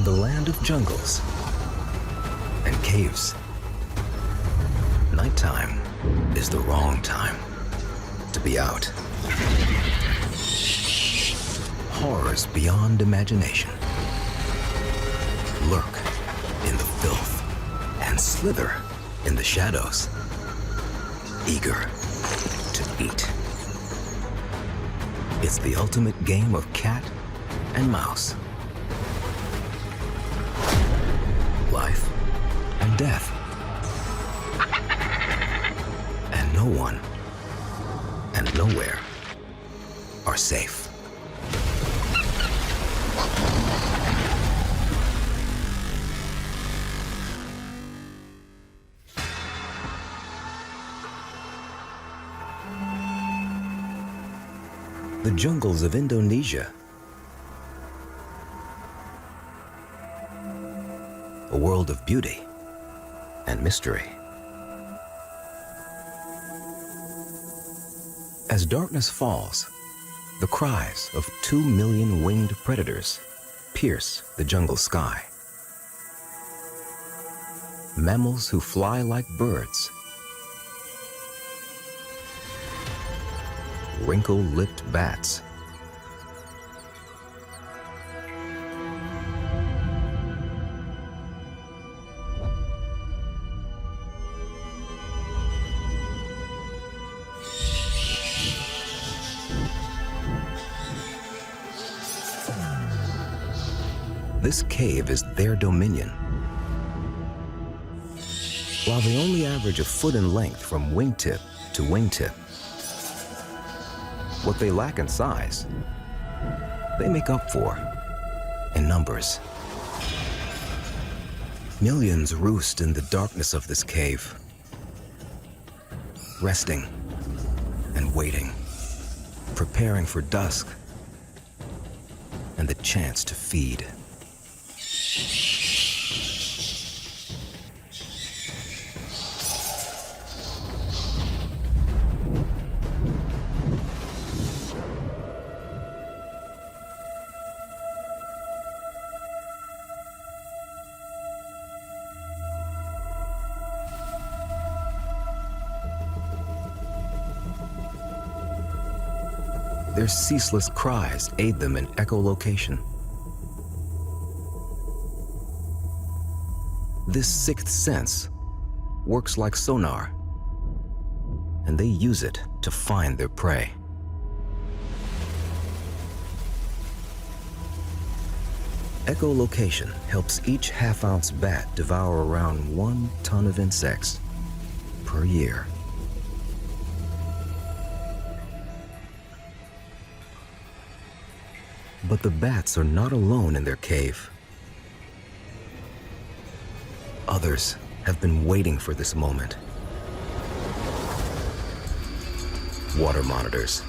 the land of jungles and caves, nighttime is the wrong time to be out. Horrors beyond imagination lurk in the filth and slither in the shadows, eager to eat. It's the ultimate game of cat and mouse. Life and death. And no one and nowhere are safe. The jungles of Indonesia. A world of beauty and mystery. As darkness falls, the cries of 2 million winged predators pierce the jungle sky. Mammals who fly like birds. Wrinkle-lipped bats. This cave is their dominion. While they only average a foot in length from wingtip to wingtip, what they lack in size, they make up for in numbers. Millions roost in the darkness of this cave, resting and waiting, preparing for dusk and the chance to feed. Their ceaseless cries aid them in echolocation. This sixth sense works like sonar, and they use it to find their prey. Echolocation helps each half-ounce bat devour around 1 ton of insects per year. But the bats are not alone in their cave. Others have been waiting for this moment. Water monitors.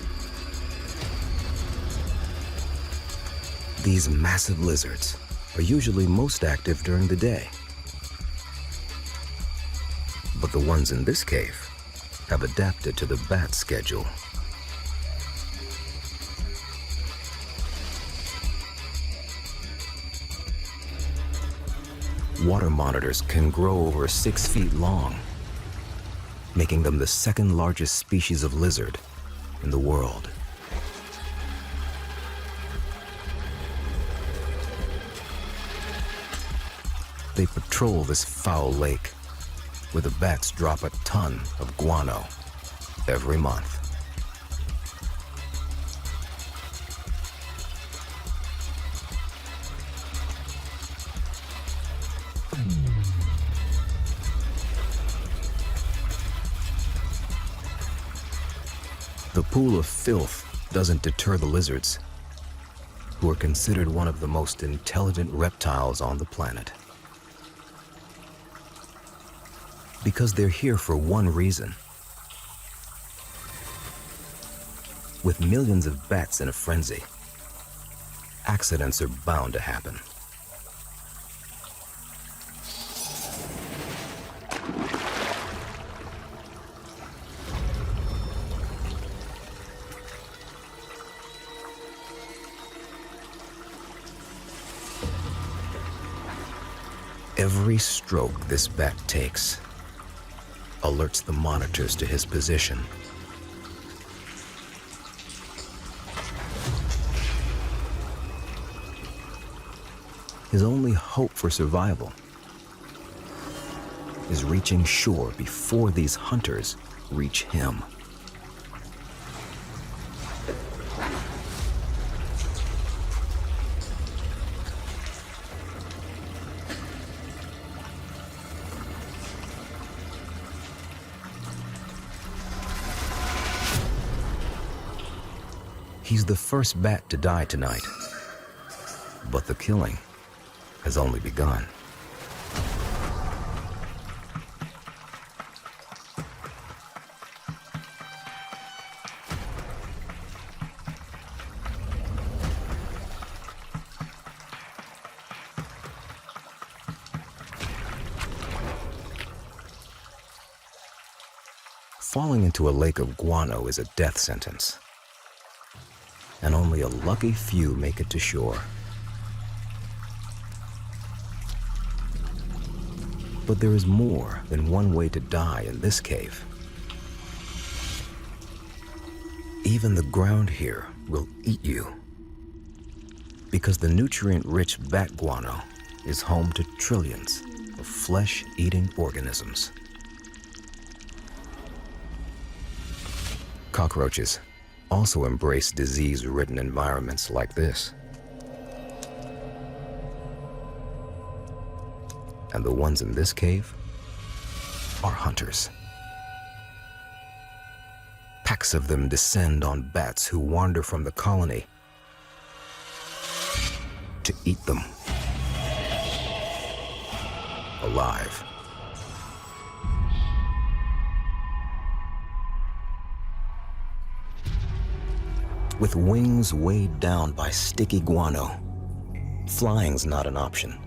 These massive lizards are usually most active during the day. But the ones in this cave have adapted to the bat schedule. Water monitors can grow over 6 feet long, making them the second largest species of lizard in the world. They patrol this foul lake, where the bats drop a ton of guano every month. The pool of filth doesn't deter the lizards, who are considered one of the most intelligent reptiles on the planet. Because they're here for one reason. With millions of bats in a frenzy, accidents are bound to happen. Every stroke this bat takes alerts the monitors to his position. His only hope for survival is reaching shore before these hunters reach him. He's the first bat to die tonight, but the killing has only begun. Falling into a lake of guano is a death sentence, and only a lucky few make it to shore. But there is more than one way to die in this cave. Even the ground here will eat you, because the nutrient-rich bat guano is home to trillions of flesh-eating organisms. Cockroaches also embrace disease-ridden environments like this. And the ones in this cave are hunters. Packs of them descend on bats who wander from the colony to eat them alive. With wings weighed down by sticky guano, flying's not an option.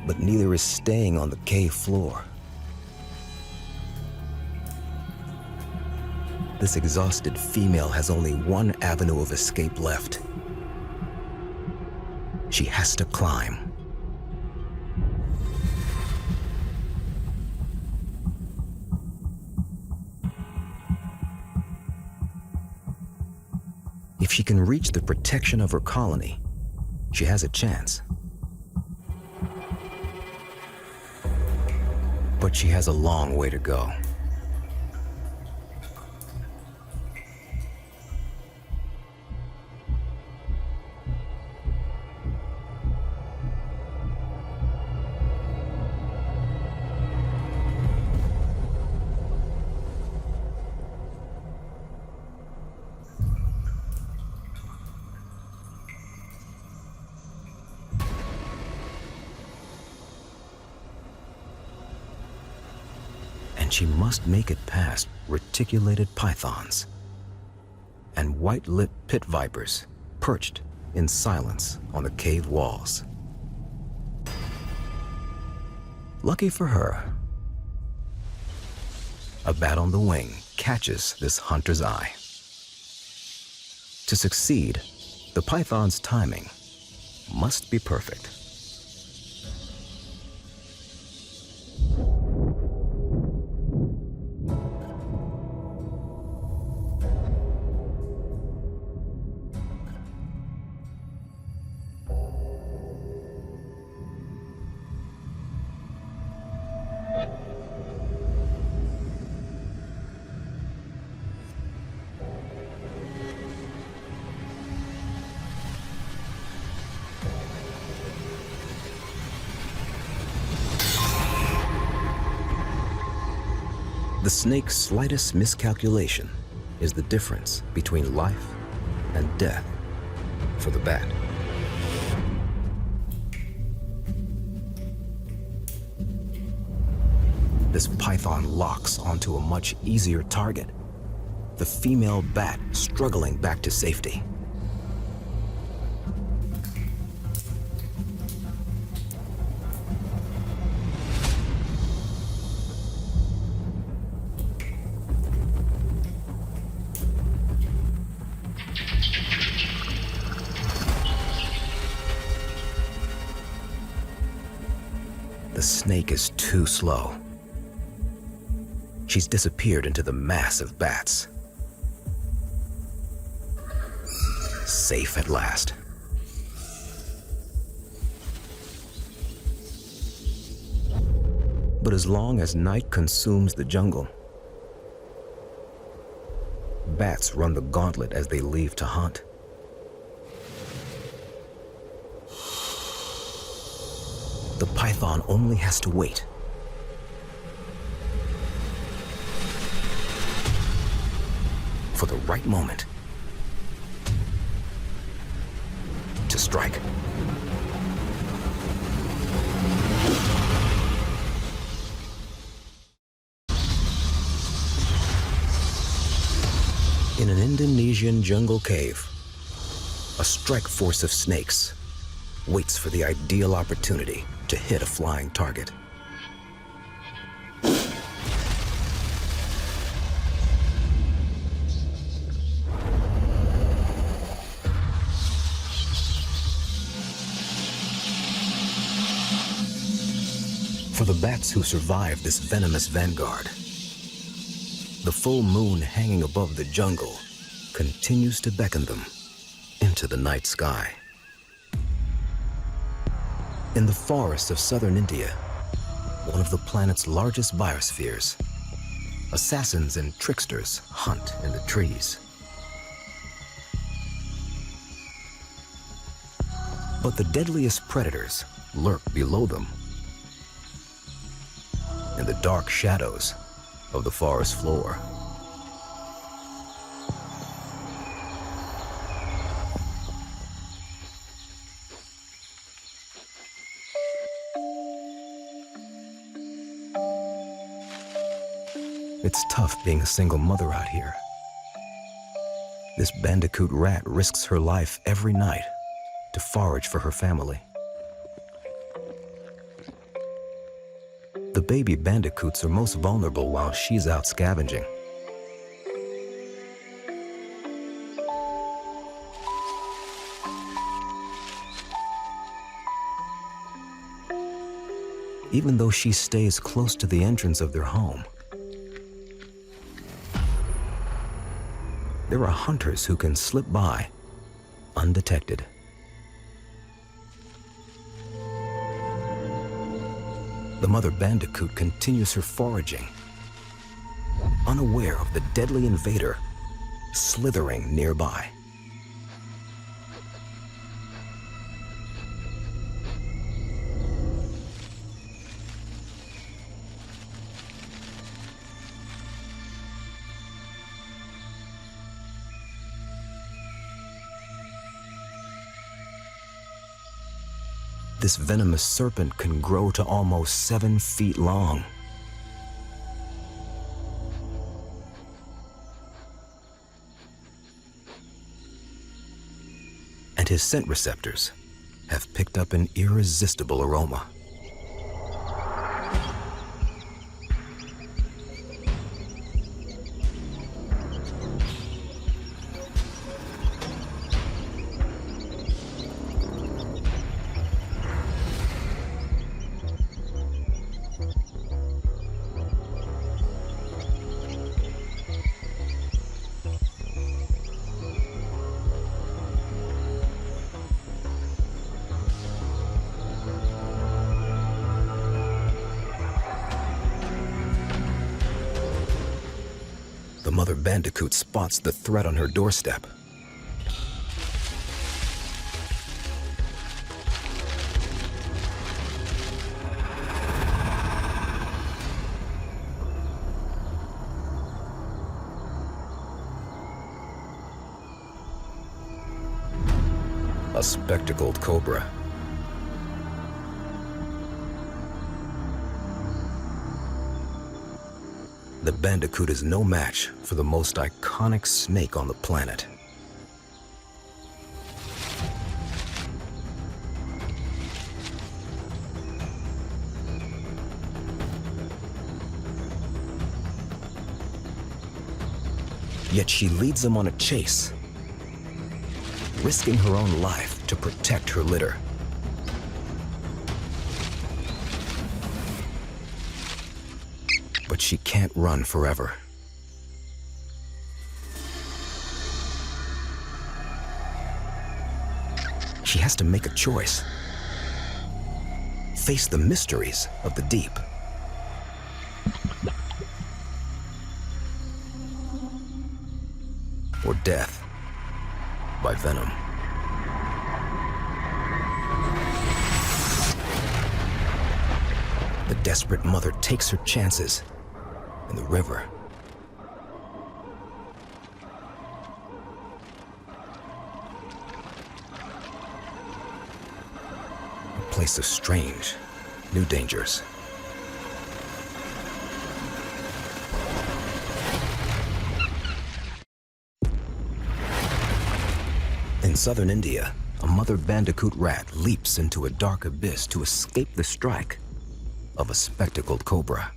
But neither is staying on the cave floor. This exhausted female has only one avenue of escape left. She has to climb. If she can reach the protection of her colony, she has a chance. But she has a long way to go. And she must make it past reticulated pythons and white-lipped pit vipers perched in silence on the cave walls. Lucky for her, a bat on the wing catches this hunter's eye. To succeed, the python's timing must be perfect. The snake's slightest miscalculation is the difference between life and death for the bat. This python locks onto a much easier target, the female bat struggling back to safety. the snake is too slow. She's disappeared into the mass of bats. Safe at last. But as long as night consumes the jungle, bats run the gauntlet as they leave to hunt. The python only has to wait. For the right moment to strike. In an Indonesian jungle cave, a strike force of snakes waits for the ideal opportunity to hit a flying target. For the bats who survive this venomous vanguard, the full moon hanging above the jungle continues to beckon them into the night sky. In the forests of southern India, one of the planet's largest biospheres, assassins and tricksters hunt in the trees. But the deadliest predators lurk below them, in the dark shadows of the forest floor. It's tough being a single mother out here. This bandicoot rat risks her life every night to forage for her family. The baby bandicoots are most vulnerable while she's out scavenging. Even though she stays close to the entrance of their home, there are hunters who can slip by undetected. The mother bandicoot continues her foraging, unaware of the deadly invader slithering nearby. This venomous serpent can grow to almost 7 feet long. And his scent receptors have picked up an irresistible aroma. The mother bandicoot spots the threat on her doorstep. A spectacled cobra. The bandicoot is no match for the most iconic snake on the planet. Yet she leads them on a chase, risking her own life to protect her litter. But she can't run forever. She has to make a choice. Face the mysteries of the deep. Or death by venom. The desperate mother takes her chances in the river. A place of strange, new dangers. In southern India, a mother bandicoot rat leaps into a dark abyss to escape the strike of a spectacled cobra.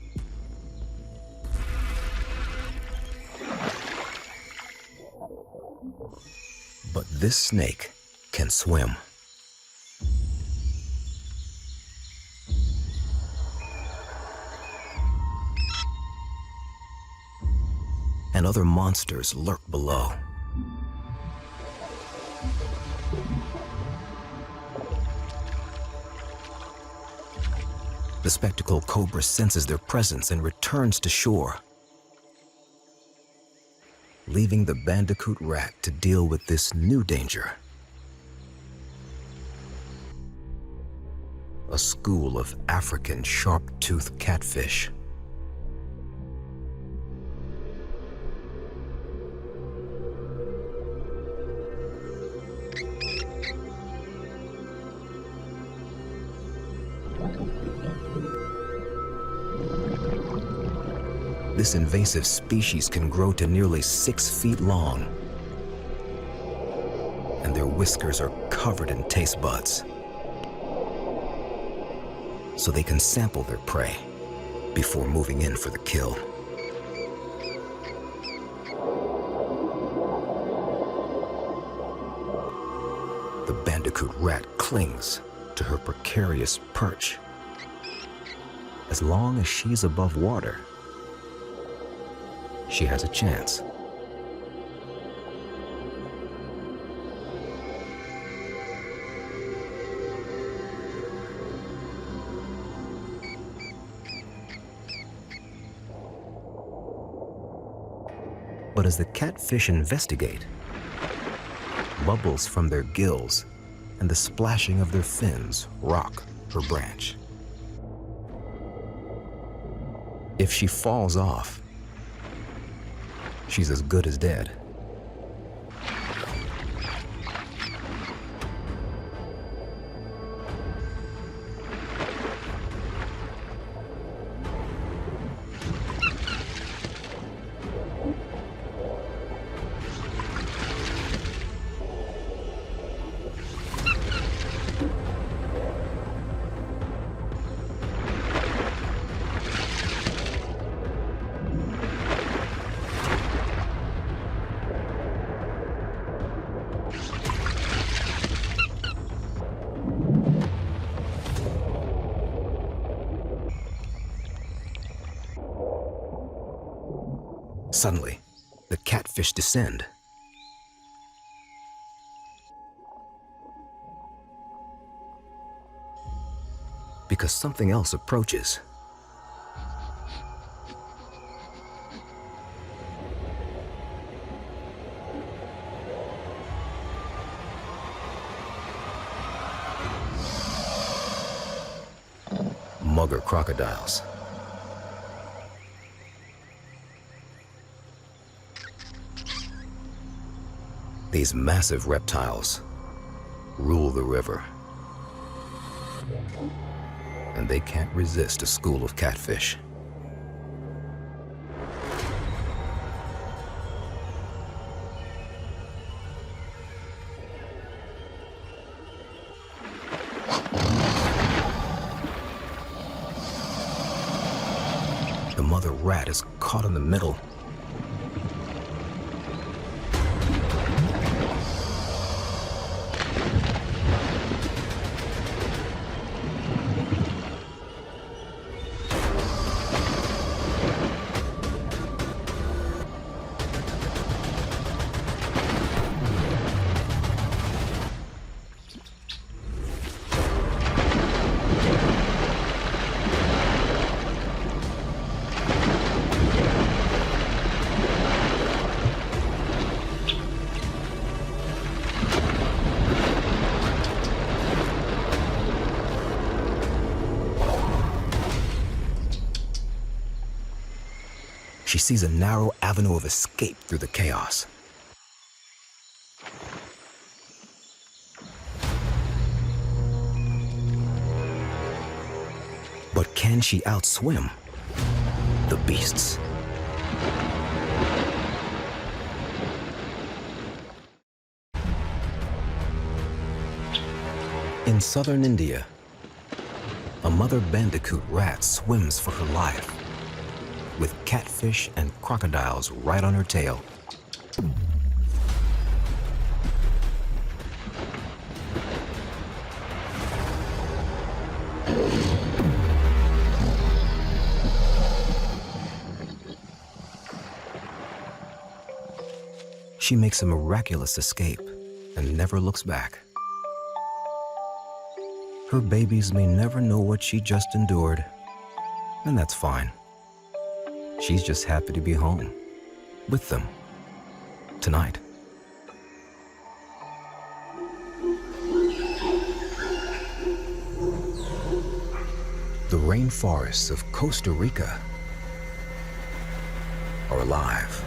But this snake can swim. And other monsters lurk below. The spectacled cobra senses their presence and returns to shore, leaving the bandicoot rat to deal with this new danger. A school of African sharp-toothed catfish. This invasive species can grow to nearly 6 feet long, and their whiskers are covered in taste buds, so they can sample their prey before moving in for the kill. The bandicoot rat clings to her precarious perch. As long as she's above water, she has a chance. But as the catfish investigate, bubbles from their gills and the splashing of their fins rock her branch. If she falls off, she's as good as dead. Suddenly, the catfish descend. Because something else approaches. Mugger crocodiles. These massive reptiles rule the river, and they can't resist a school of catfish. The mother rat is caught in the middle. she sees a narrow avenue of escape through the chaos. But can she outswim the beasts? In southern India, a mother bandicoot rat swims for her life, with catfish and crocodiles right on her tail. She makes a miraculous escape and never looks back. Her babies may never know what she just endured, and that's fine. She's just happy to be home with them tonight. The rainforests of Costa Rica are alive.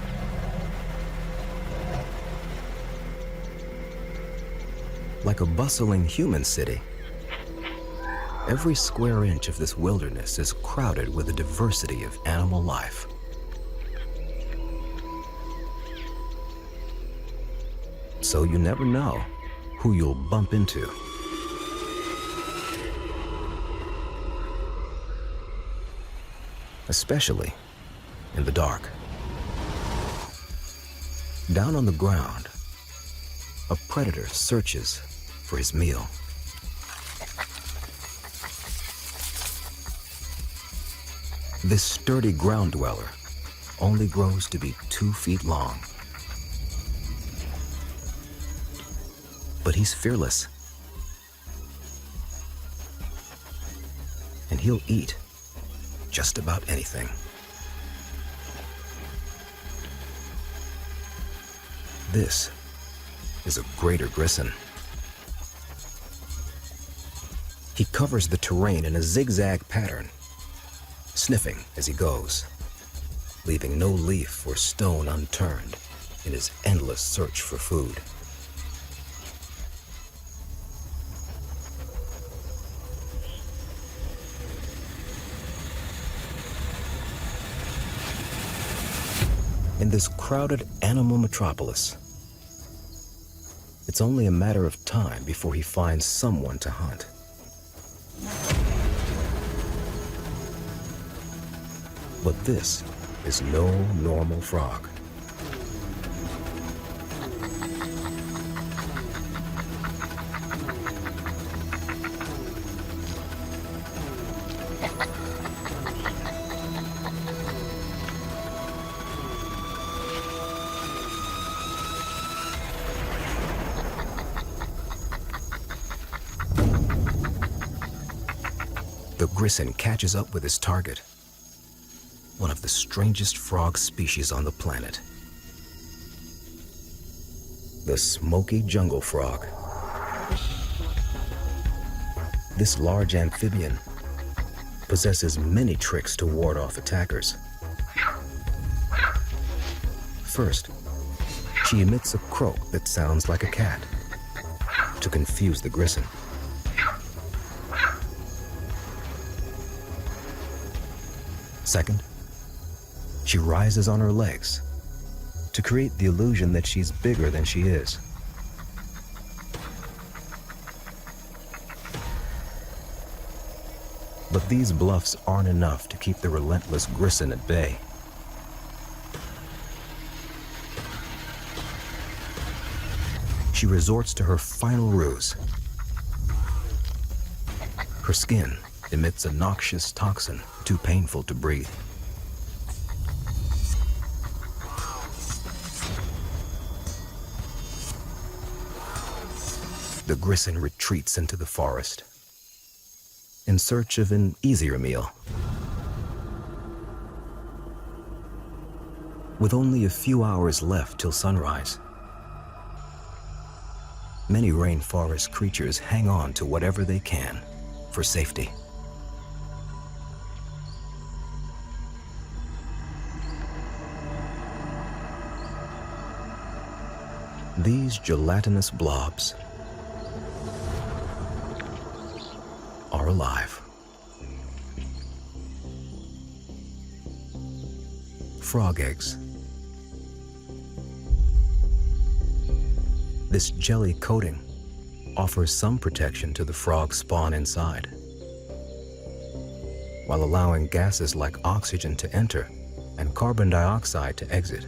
Like a bustling human city, every square inch of this wilderness is crowded with a diversity of animal life. So you never know who you'll bump into. Especially in the dark. Down on the ground, a predator searches for his meal. This sturdy ground dweller only grows to be 2 feet long. But he's fearless. And he'll eat just about anything. This is a greater Grisson. He covers the terrain in a zigzag pattern, sniffing as he goes, leaving no leaf or stone unturned in his endless search for food. In this crowded animal metropolis, it's only a matter of time before he finds someone to hunt. But this is no normal frog. The Grisson catches up with his target, one of the strangest frog species on the planet. The smoky jungle frog. This large amphibian possesses many tricks to ward off attackers. First, she emits a croak that sounds like a cat to confuse the Grisson. Second, she rises on her legs to create the illusion that she's bigger than she is. But these bluffs aren't enough to keep the relentless Grisson at bay. She resorts to her final ruse. Her skin emits a noxious toxin too painful to breathe. The Grisson retreats into the forest in search of an easier meal. With only a few hours left till sunrise, many rainforest creatures hang on to whatever they can for safety. These gelatinous blobs are alive. Frog eggs. This jelly coating offers some protection to the frog spawn inside, while allowing gases like oxygen to enter and carbon dioxide to exit.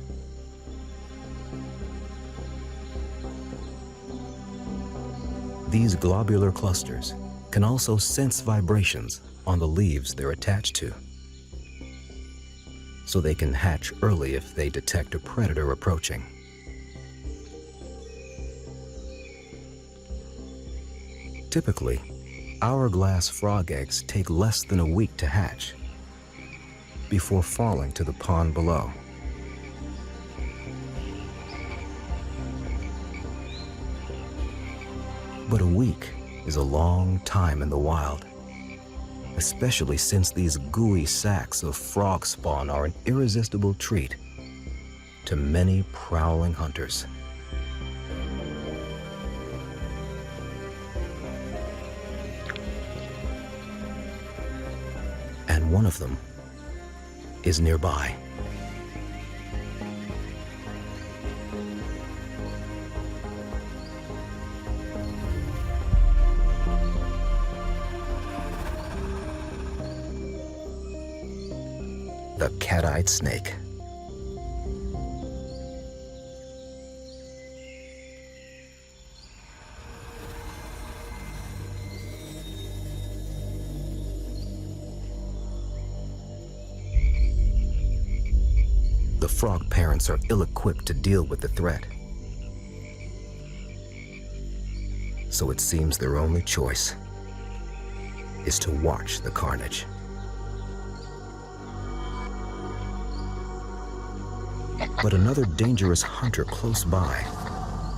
These globular clusters can also sense vibrations on the leaves they're attached to, so they can hatch early if they detect a predator approaching. Typically, hourglass frog eggs take less than a week to hatch before falling to the pond below. But a week is a long time in the wild, especially since these gooey sacks of frog spawn are an irresistible treat to many prowling hunters. And one of them is nearby. The cat-eyed snake. The frog parents are ill-equipped to deal with the threat, so it seems their only choice is to watch the carnage. But another dangerous hunter close by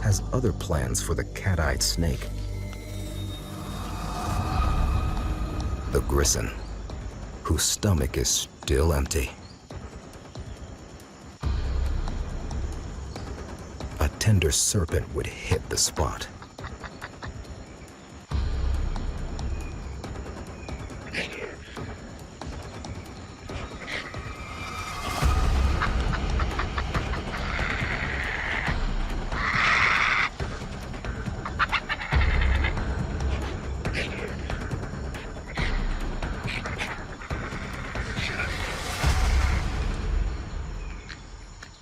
has other plans for the cat-eyed snake. The Grisson, whose stomach is still empty. A tender serpent would hit the spot.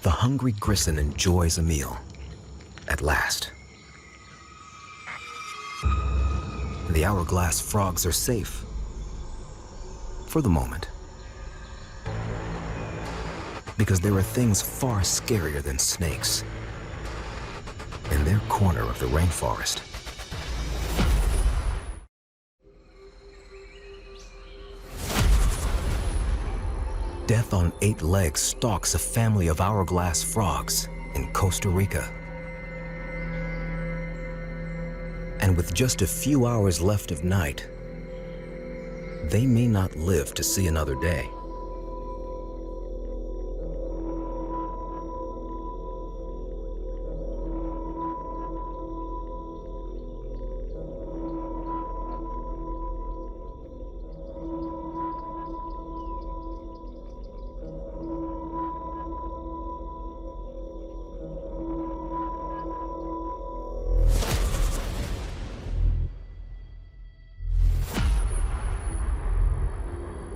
The hungry Grisson enjoys a meal, at last. The hourglass frogs are safe, for the moment. Because there are things far scarier than snakes in their corner of the rainforest. Death on 8 legs stalks a family of hourglass frogs in Costa Rica. And with just a few hours left of night, they may not live to see another day.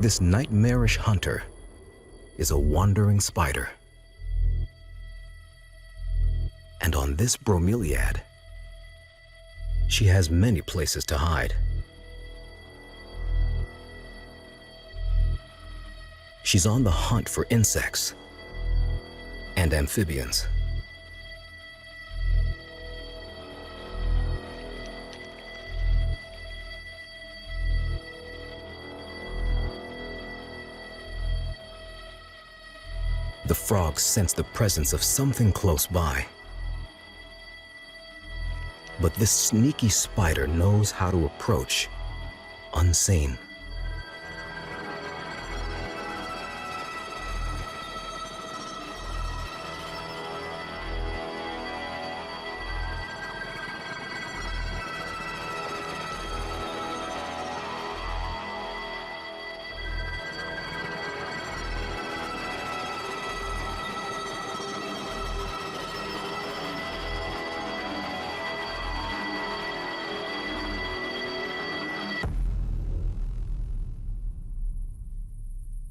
This nightmarish hunter is a wandering spider. And on this bromeliad, she has many places to hide. She's on the hunt for insects and amphibians. The frogs sense the presence of something close by. But this sneaky spider knows how to approach unseen.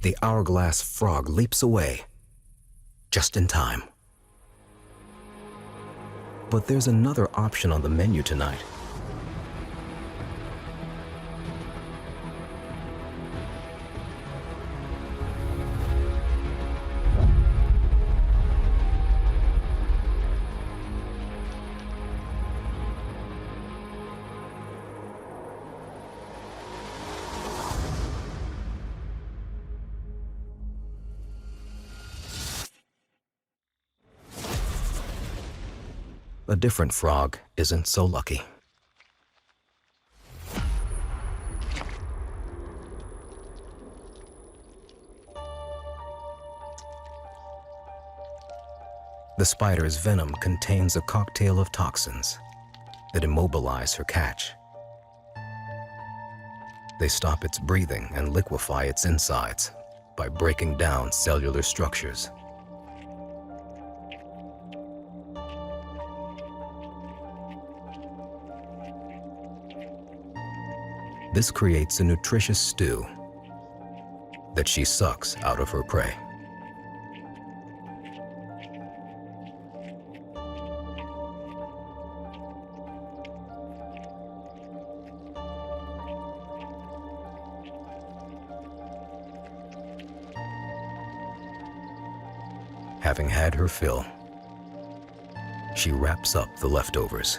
the hourglass frog leaps away, just in time. But there's another option on the menu tonight. A different frog isn't so lucky. The spider's venom contains a cocktail of toxins that immobilize her catch. They stop its breathing and liquefy its insides by breaking down cellular structures. This creates a nutritious stew that she sucks out of her prey. Having had her fill, she wraps up the leftovers.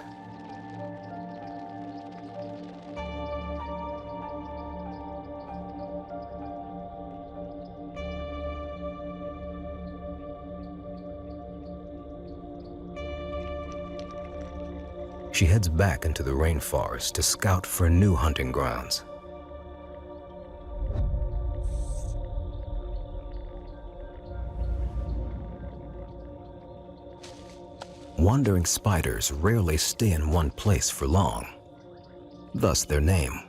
She heads back into the rainforest to scout for new hunting grounds. Wandering spiders rarely stay in one place for long, thus their name.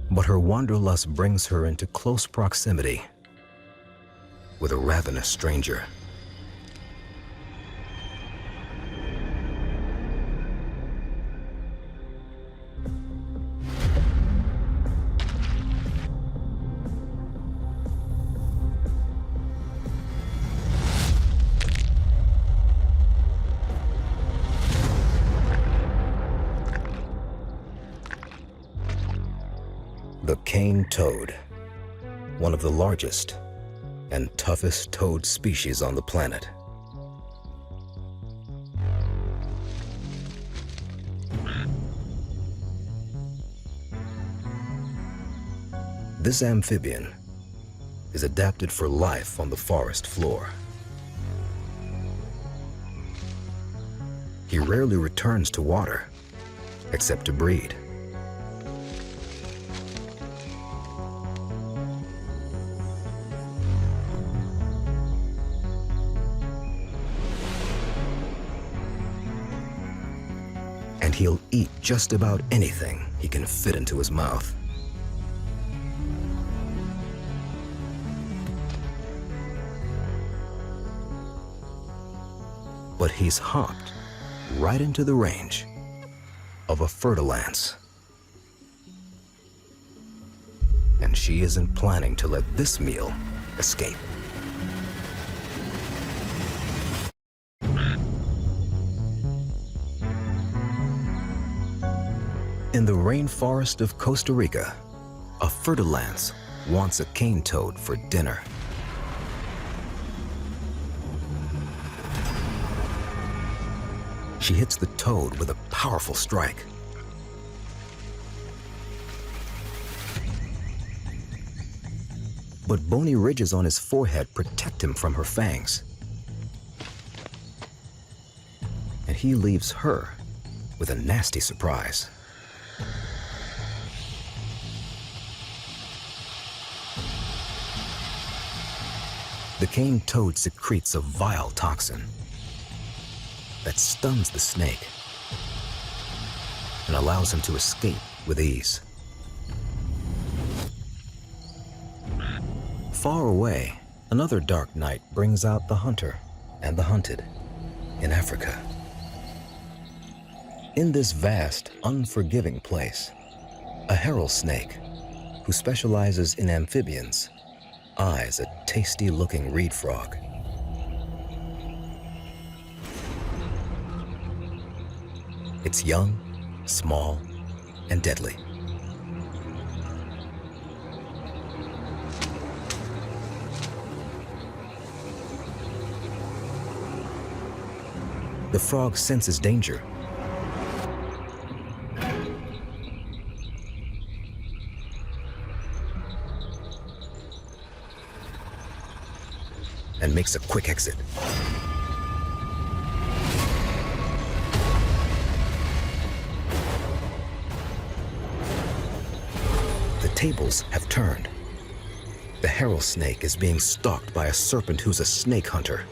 But her wanderlust brings her into close proximity with a ravenous stranger. The cane toad, one of the largest and toughest toad species on the planet. This amphibian is adapted for life on the forest floor. He rarely returns to water, except to breed. And he'll eat just about anything he can fit into his mouth. But he's hopped right into the range of a fer-de-lance. And she isn't planning to let this meal escape. In the rainforest of Costa Rica, a fer-de-lance wants a cane toad for dinner. She hits the toad with a powerful strike. But bony ridges on his forehead protect him from her fangs. And he leaves her with a nasty surprise. The cane toad secretes a vile toxin that stuns the snake and allows him to escape with ease. Far away, another dark night brings out the hunter and the hunted in Africa. In this vast, unforgiving place, A herald snake who specializes in amphibians eyes a tasty-looking reed frog. It's young, small, and deadly. The frog senses danger and makes a quick exit. The tables have turned. The herald snake is being stalked by a serpent who's a snake hunter.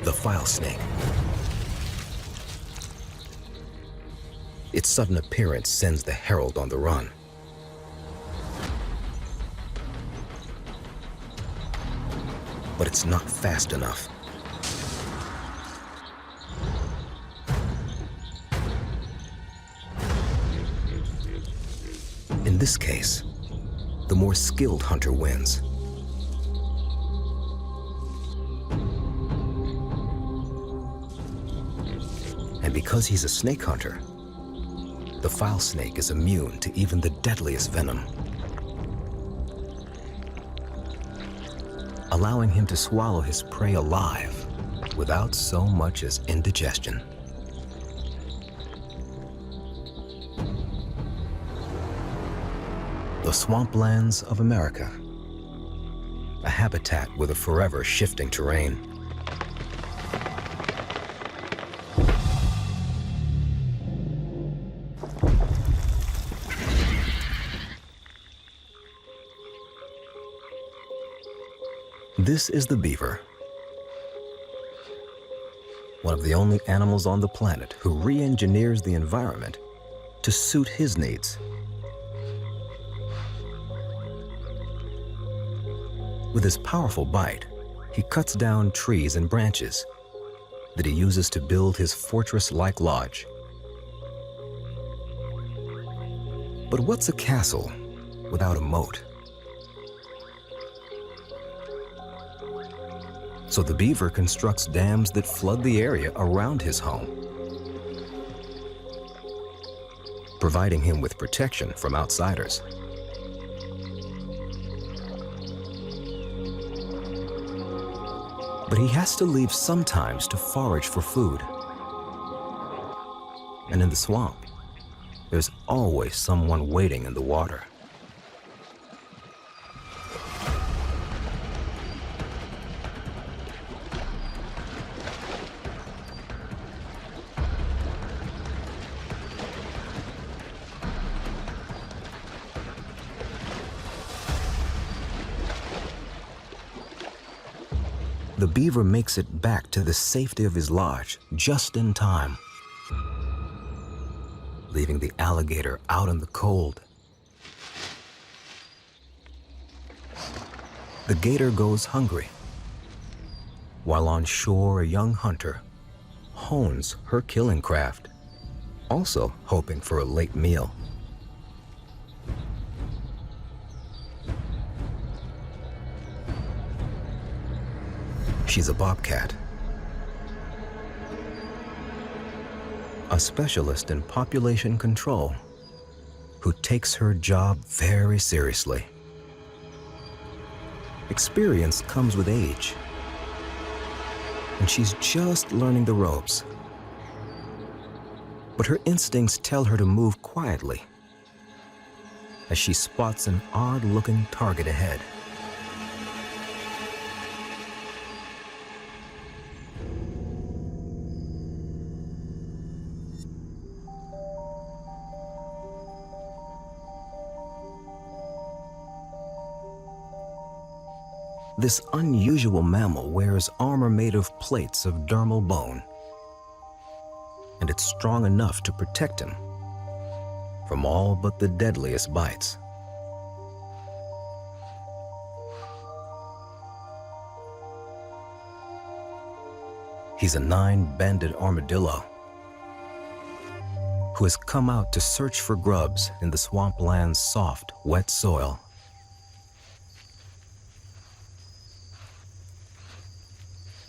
The file snake. Its sudden appearance sends the herald on the run. But it's not fast enough. In this case, the more skilled hunter wins. And because he's a snake hunter, the file snake is immune to even the deadliest venom, allowing him to swallow his prey alive without so much as indigestion. The swamplands of America, a habitat with a forever shifting terrain. This is the beaver, one of the only animals on the planet who re-engineers the environment to suit his needs. With his powerful bite, he cuts down trees and branches that he uses to build his fortress-like lodge. But what's a castle without a moat? So the beaver constructs dams that flood the area around his home, providing him with protection from outsiders. But he has to leave sometimes to forage for food. And in the swamp, there's always someone waiting in the water. The beaver makes it back to the safety of his lodge just in time, leaving the alligator out in the cold. The gator goes hungry, while on shore a young hunter hones her killing craft, also hoping for a late meal. She's a bobcat, a specialist in population control who takes her job very seriously. Experience comes with age, and she's just learning the ropes. But her instincts tell her to move quietly as she spots an odd-looking target ahead. This unusual mammal wears armor made of plates of dermal bone, and it's strong enough to protect him from all but the deadliest bites. He's a 9-banded armadillo, who has come out to search for grubs in the swampland's soft, wet soil.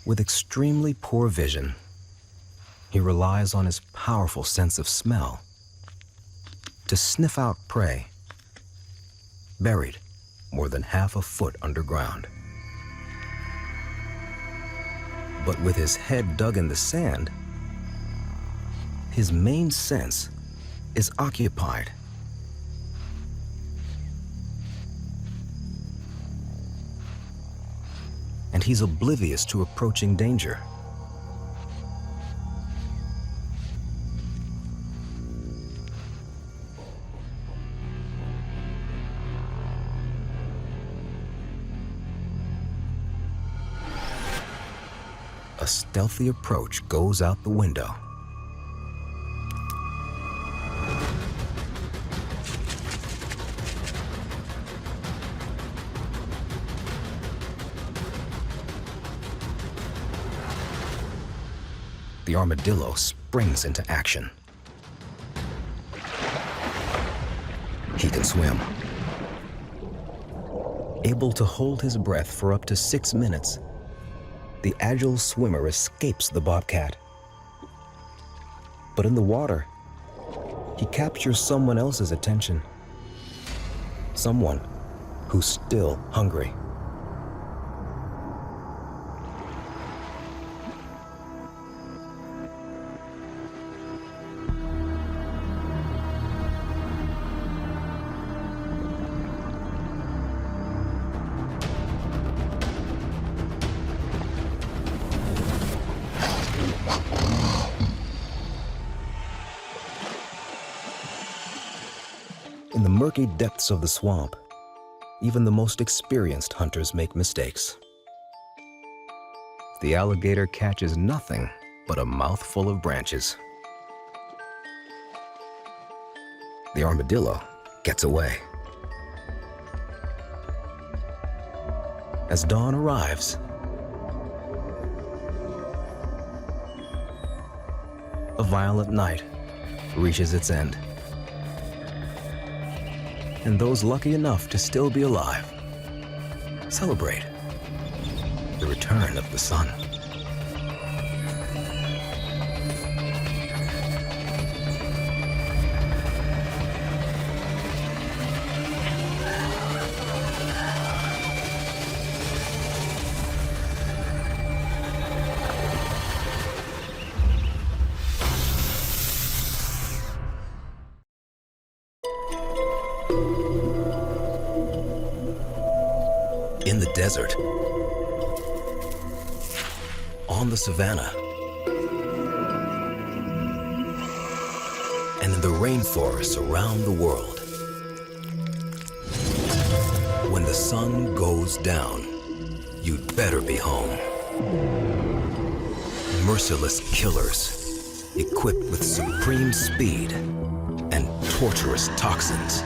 With extremely poor vision, he relies on his powerful sense of smell to sniff out prey buried more than half a foot underground. But with his head dug in the sand, his main sense is occupied. And he's oblivious to approaching danger. A stealthy approach goes out the window. The armadillo springs into action. He can swim. Able to hold his breath for up to 6 minutes, the agile swimmer escapes the bobcat. But in the water, he captures someone else's attention. Someone who's still hungry. In the murky depths of the swamp, even the most experienced hunters make mistakes. The alligator catches nothing but a mouthful of branches. The armadillo gets away. As dawn arrives, a violent night reaches its end. And those lucky enough to still be alive celebrate the return of the sun. In the desert, on the savannah, and in the rainforests around the world, when the sun goes down, you'd better be home. Merciless killers, equipped with supreme speed and torturous toxins,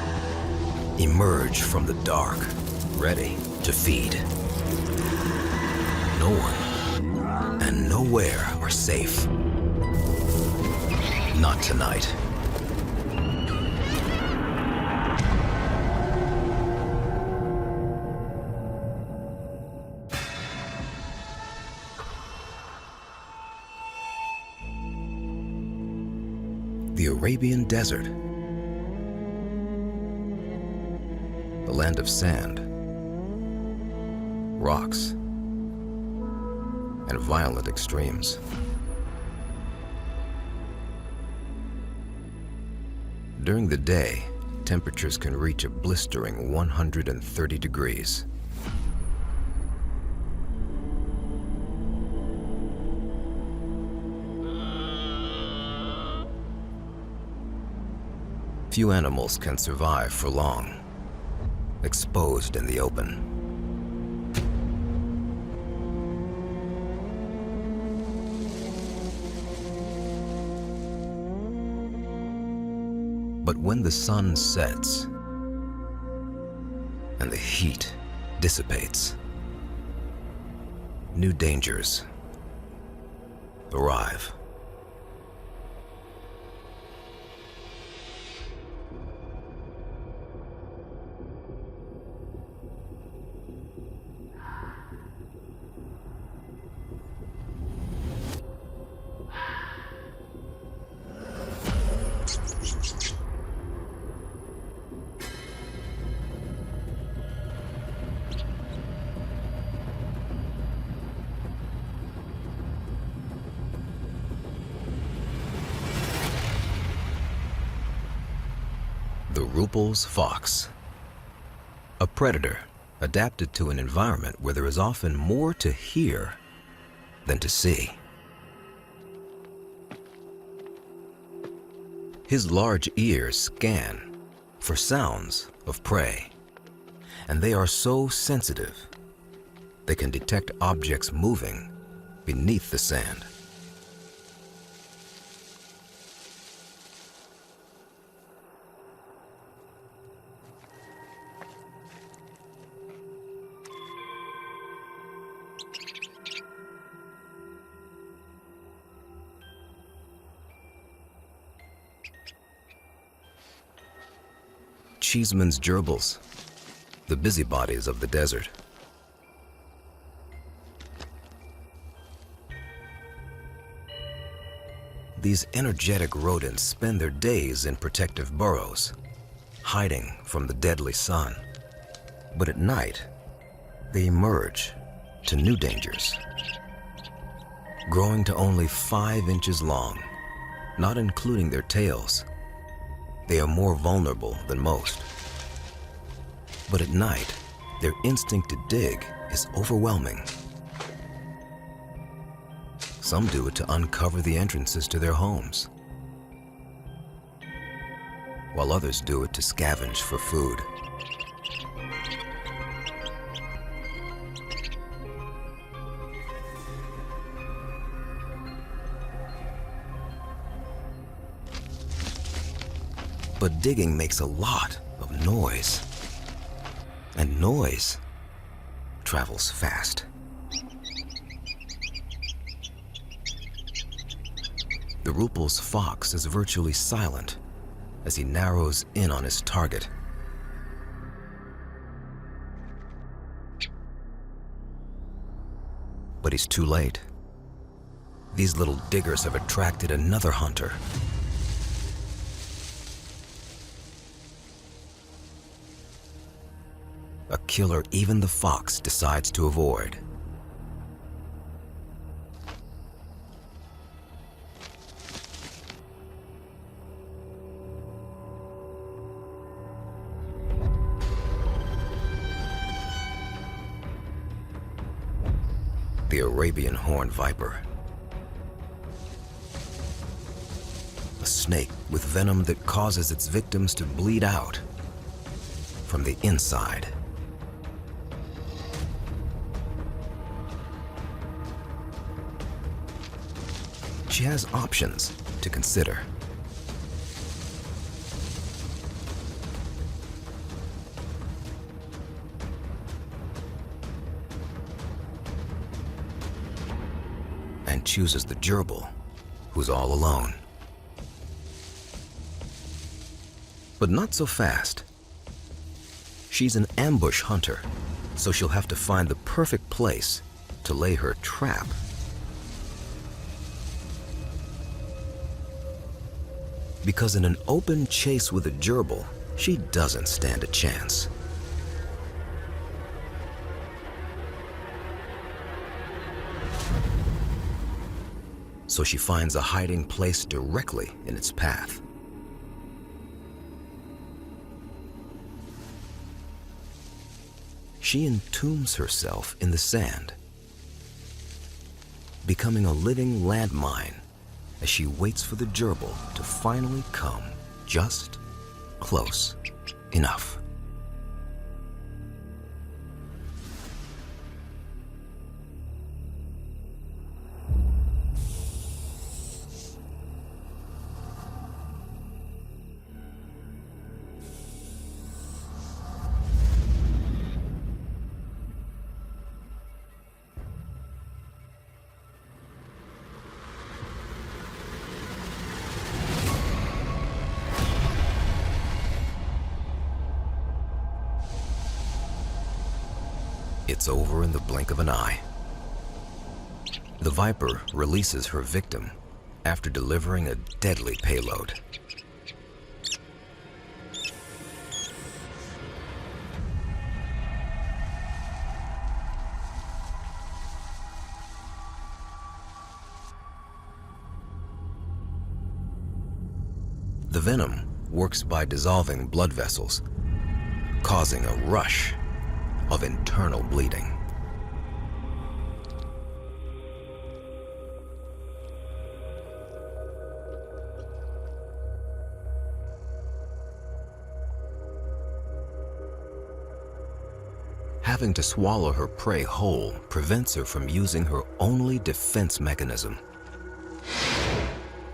emerge from the dark, ready to feed. No one and nowhere are safe. Not tonight. The Arabian Desert, the land of sand, rocks, and violent extremes. During the day, temperatures can reach a blistering 130 degrees. Few animals can survive for long, exposed in the open. But when the sun sets and the heat dissipates, new dangers arrive. The Rupel's fox. A predator adapted to an environment where there is often more to hear than to see. His large ears scan for sounds of prey, and they are so sensitive they can detect objects moving beneath the sand. Cheeseman's gerbils, the busybodies of the desert. These energetic rodents spend their days in protective burrows, hiding from the deadly sun. But at night, they emerge to new dangers. Growing to only 5 inches long, not including their tails, they are more vulnerable than most. But at night, their instinct to dig is overwhelming. Some do it to uncover the entrances to their homes, while others do it to scavenge for food. But digging makes a lot of noise, and noise travels fast. The Rupel's fox is virtually silent as he narrows in on his target. But he's too late. These little diggers have attracted another hunter. A killer even the fox decides to avoid. The Arabian horned viper. A snake with venom that causes its victims to bleed out from the inside. She has options to consider. And chooses the gerbil, who's all alone. But not so fast. She's an ambush hunter, so she'll have to find the perfect place to lay her trap. Because in an open chase with a gerbil, she doesn't stand a chance. So she finds a hiding place directly in its path. She entombs herself in the sand, becoming a living landmine as she waits for the gerbil to finally come just close enough. It's over in the blink of an eye. The viper releases her victim after delivering a deadly payload. The venom works by dissolving blood vessels, causing a rush of internal bleeding. Having to swallow her prey whole prevents her from using her only defense mechanism,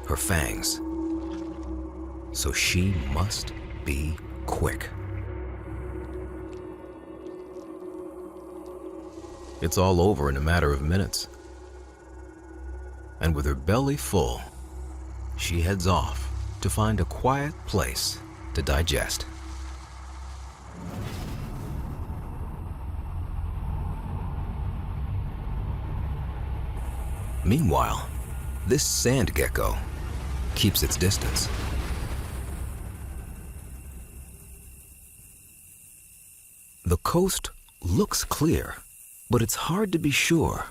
her fangs. So she must be quick. It's all over in a matter of minutes. And with her belly full, she heads off to find a quiet place to digest. Meanwhile, this sand gecko keeps its distance. The coast looks clear, but it's hard to be sure,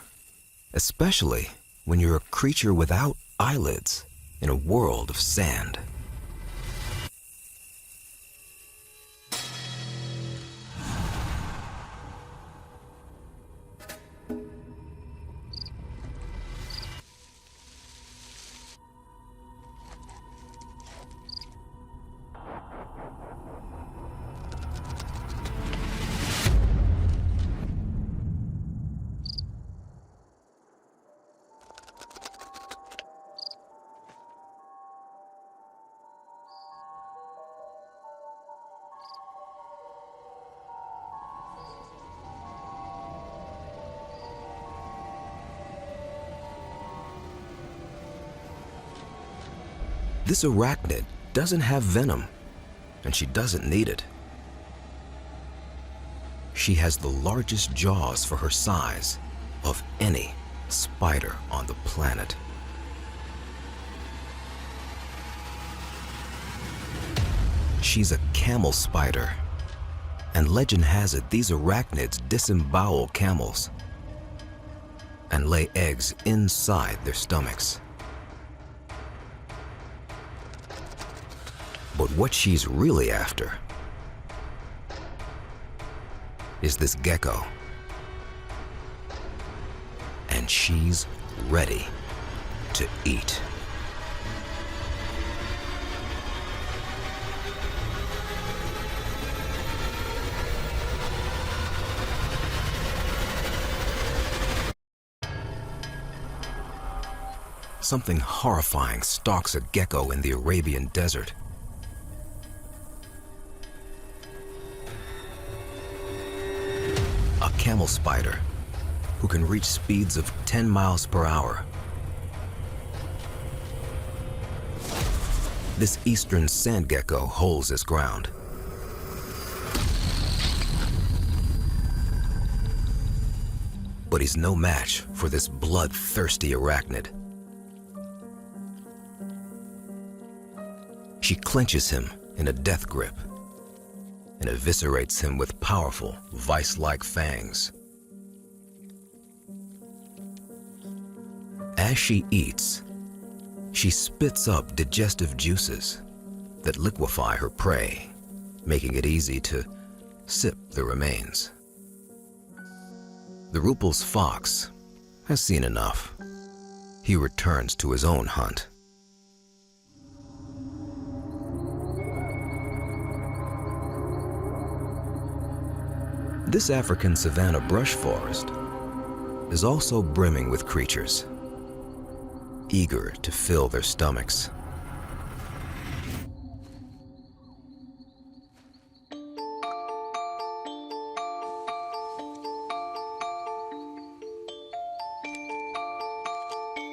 especially when you're a creature without eyelids in a world of sand. This arachnid doesn't have venom, and she doesn't need it. She has the largest jaws for her size of any spider on the planet. She's a camel spider, and legend has it these arachnids disembowel camels and lay eggs inside their stomachs. But what she's really after is this gecko. And she's ready to eat. Something horrifying stalks a gecko in the Arabian desert. A camel spider who can reach speeds of 10 miles per hour. This eastern sand gecko holds its ground. But he's no match for this bloodthirsty arachnid. She clenches him in a death grip and eviscerates him with powerful, vice-like fangs. As she eats, she spits up digestive juices that liquefy her prey, making it easy to sip the remains. The Rupel's fox has seen enough. He returns to his own hunt. This African savanna brush forest is also brimming with creatures, eager to fill their stomachs.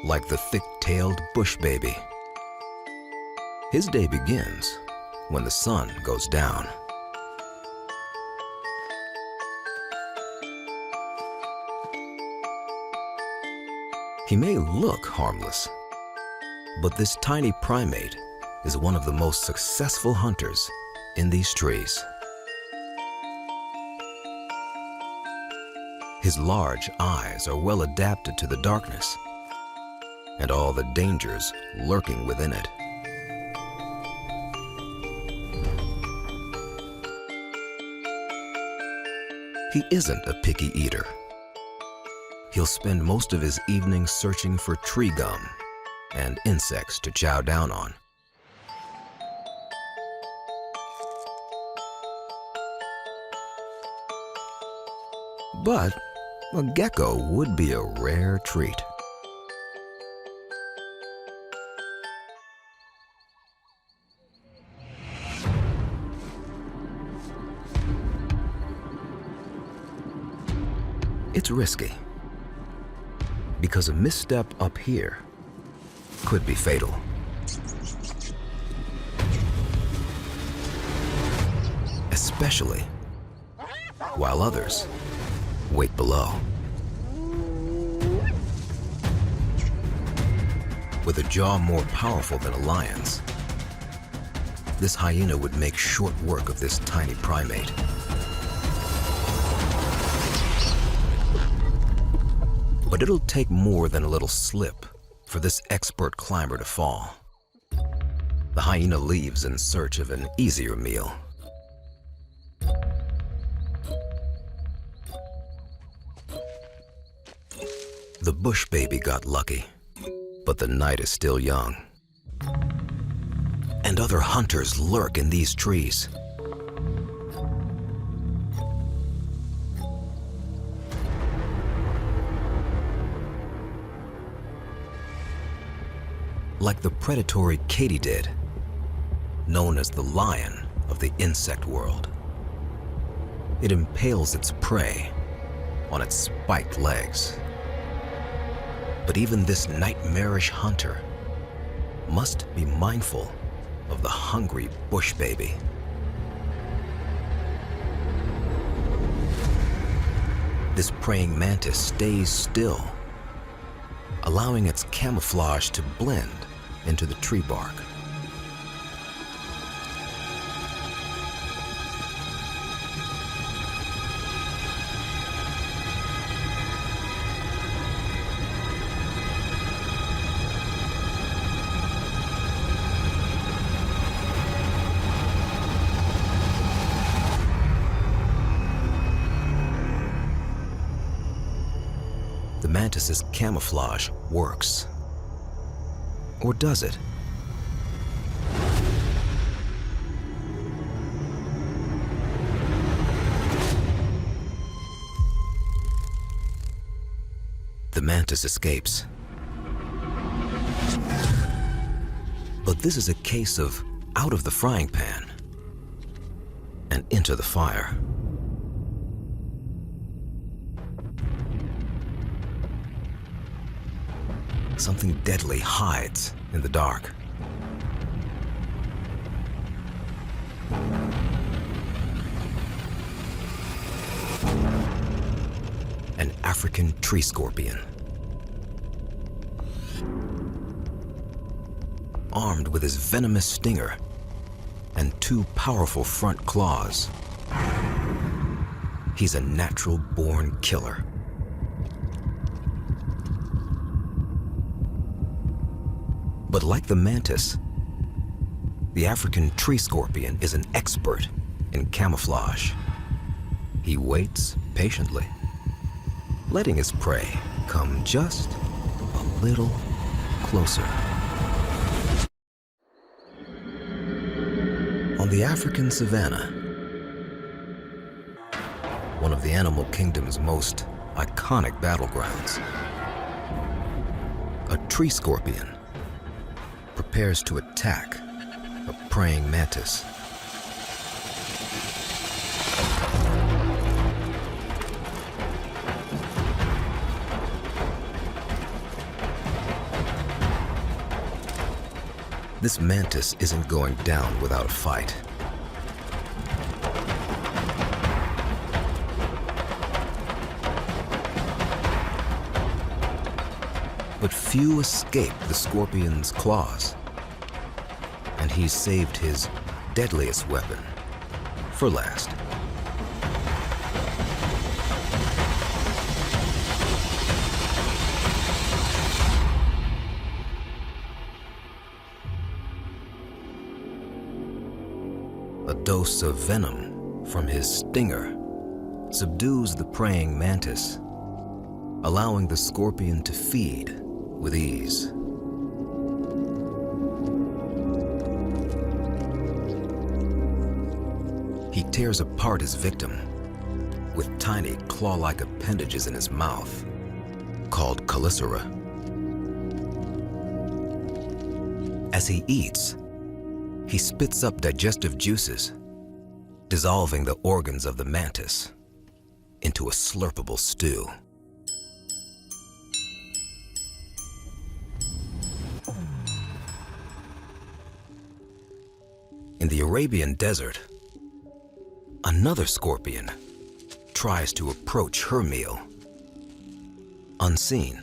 Like the thick-tailed bush baby. His day begins when the sun goes down. He may look harmless, but this tiny primate is one of the most successful hunters in these trees. His large eyes are well adapted to the darkness and all the dangers lurking within it. He isn't a picky eater. He'll spend most of his evenings searching for tree gum and insects to chow down on. But a gecko would be a rare treat. It's risky, because a misstep up here could be fatal. Especially while others wait below. With a jaw more powerful than a lion's, this hyena would make short work of this tiny primate. But it'll take more than a little slip for this expert climber to fall. The hyena leaves in search of an easier meal. The bush baby got lucky, but the night is still young. And other hunters lurk in these trees. Like the predatory katydid, known as the lion of the insect world. It impales its prey on its spiked legs. But even this nightmarish hunter must be mindful of the hungry bush baby. This praying mantis stays still, allowing its camouflage to blend into the tree bark. The mantis's camouflage works. Or does it? The mantis escapes. But this is a case of out of the frying pan and into the fire. Something deadly hides in the dark. An African tree scorpion. Armed with his venomous stinger and two powerful front claws, he's a natural-born killer. But like the mantis, the African tree scorpion is an expert in camouflage. He waits patiently, letting his prey come just a little closer. On the African savanna, one of the animal kingdom's most iconic battlegrounds, a tree scorpion prepares to attack a praying mantis. This mantis isn't going down without a fight. But few escape the scorpion's claws, and he's saved his deadliest weapon for last. A dose of venom from his stinger subdues the praying mantis, allowing the scorpion to feed with ease. He tears apart his victim with tiny claw-like appendages in his mouth, called chelicera. As he eats, he spits up digestive juices, dissolving the organs of the mantis into a slurpable stew. In the Arabian desert, another scorpion tries to approach her meal, unseen.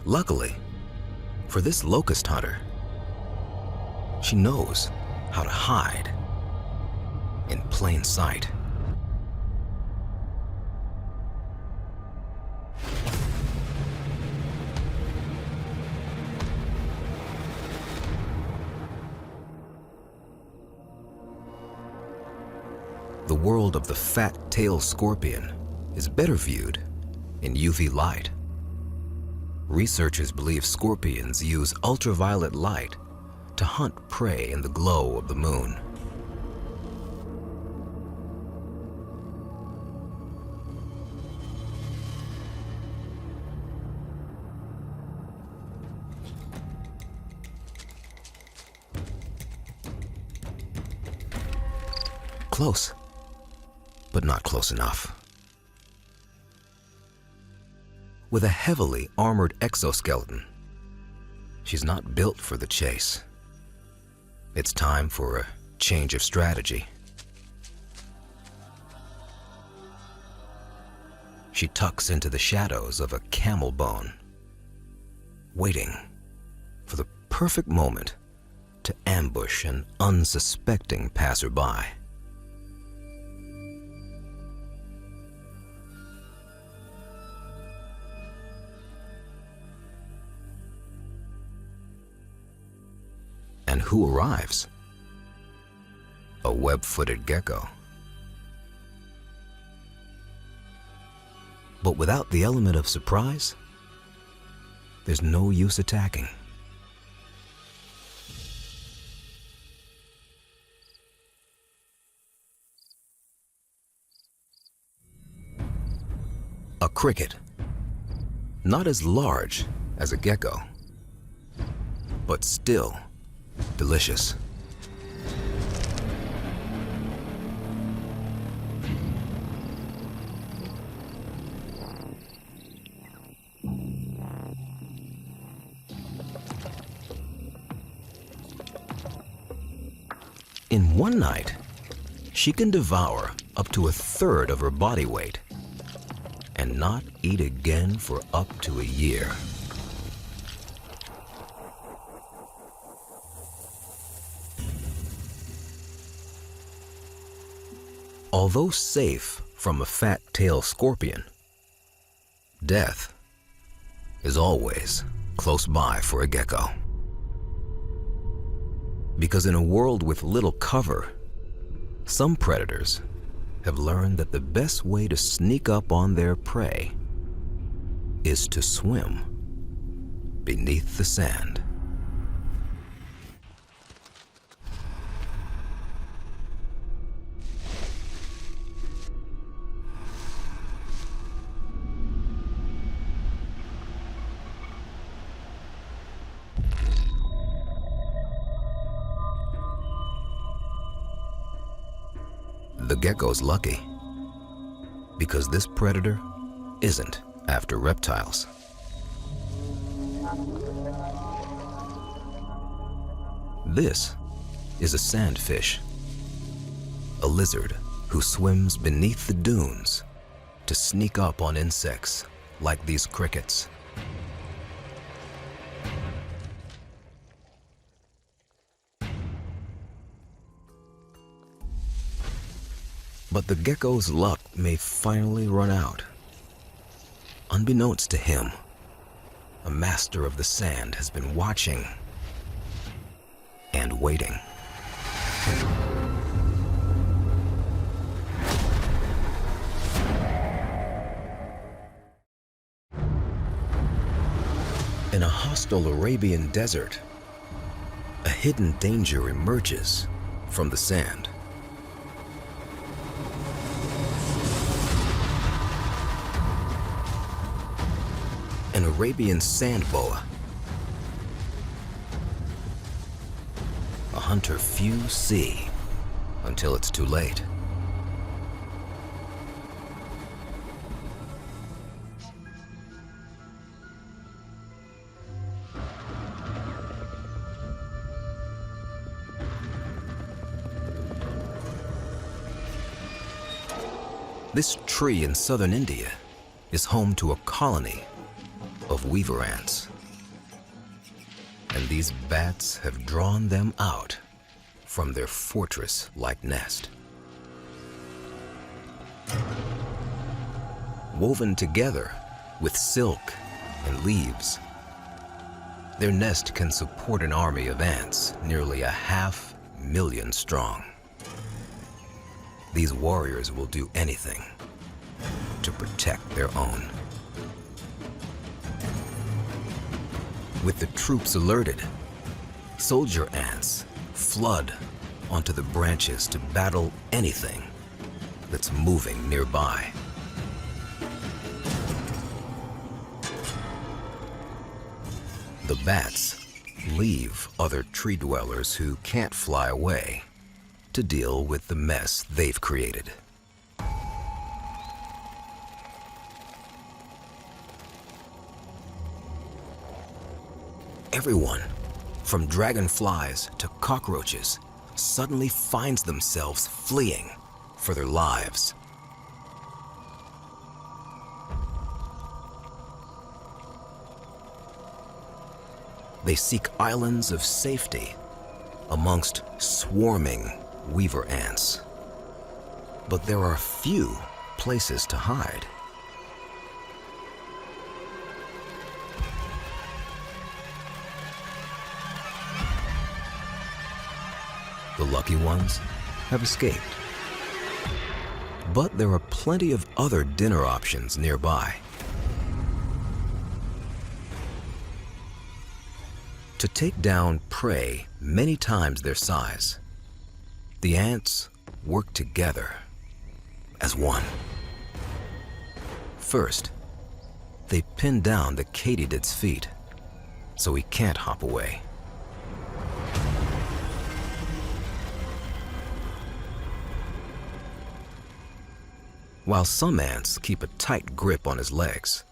Luckily, for this locust hunter, she knows how to hide in plain sight. The world of the fat-tailed scorpion is better viewed in UV light. Researchers believe scorpions use ultraviolet light to hunt prey in the glow of the moon. Close, but not close enough. With a heavily armored exoskeleton, she's not built for the chase. It's time for a change of strategy. She tucks into the shadows of a camel bone, waiting for the perfect moment to ambush an unsuspecting passerby. And who arrives? A web-footed gecko. But without the element of surprise, there's no use attacking. A cricket, not as large as a gecko, but still delicious. In one night, she can devour up to a third of her body weight and not eat again for up to a year. Although safe from a fat-tailed scorpion, death is always close by for a gecko. Because in a world with little cover, some predators have learned that the best way to sneak up on their prey is to swim beneath the sand. The gecko's lucky because this predator isn't after reptiles. This is a sandfish, a lizard who swims beneath the dunes to sneak up on insects like these crickets. But the gecko's luck may finally run out. Unbeknownst to him, a master of the sand has been watching and waiting. In a hostile Arabian desert, a hidden danger emerges from the sand. An Arabian sand boa, a hunter few see until it's too late. This tree in southern India is home to a colony of weaver ants. And these bats have drawn them out from their fortress-like nest. Woven together with silk and leaves, their nest can support an army of ants nearly 500,000 strong. These warriors will do anything to protect their own. With the troops alerted, soldier ants flood onto the branches to battle anything that's moving nearby. The bats leave other tree dwellers who can't fly away to deal with the mess they've created. Everyone, from dragonflies to cockroaches, suddenly finds themselves fleeing for their lives. They seek islands of safety amongst swarming weaver ants. But there are few places to hide. The lucky ones have escaped. But there are plenty of other dinner options nearby. To take down prey many times their size, the ants work together as one. First, they pin down the katydid's feet so he can't hop away. While some ants keep a tight grip on his legs,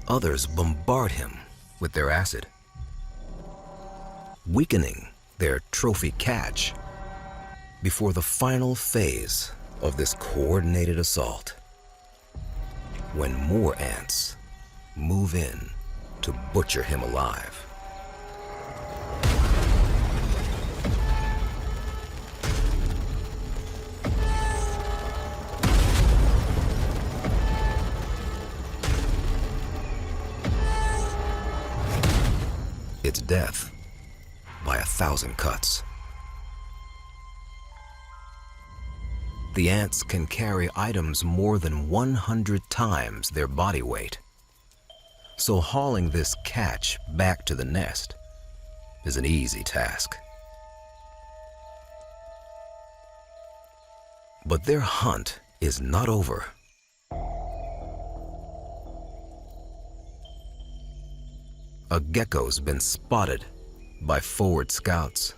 others bombard him with their acid, weakening their trophy catch before the final phase of this coordinated assault, when more ants move in to butcher him alive. It's death by 1,000 cuts. The ants can carry items more than 100 times their body weight. So hauling this catch back to the nest is an easy task. But their hunt is not over. A gecko's been spotted by forward scouts.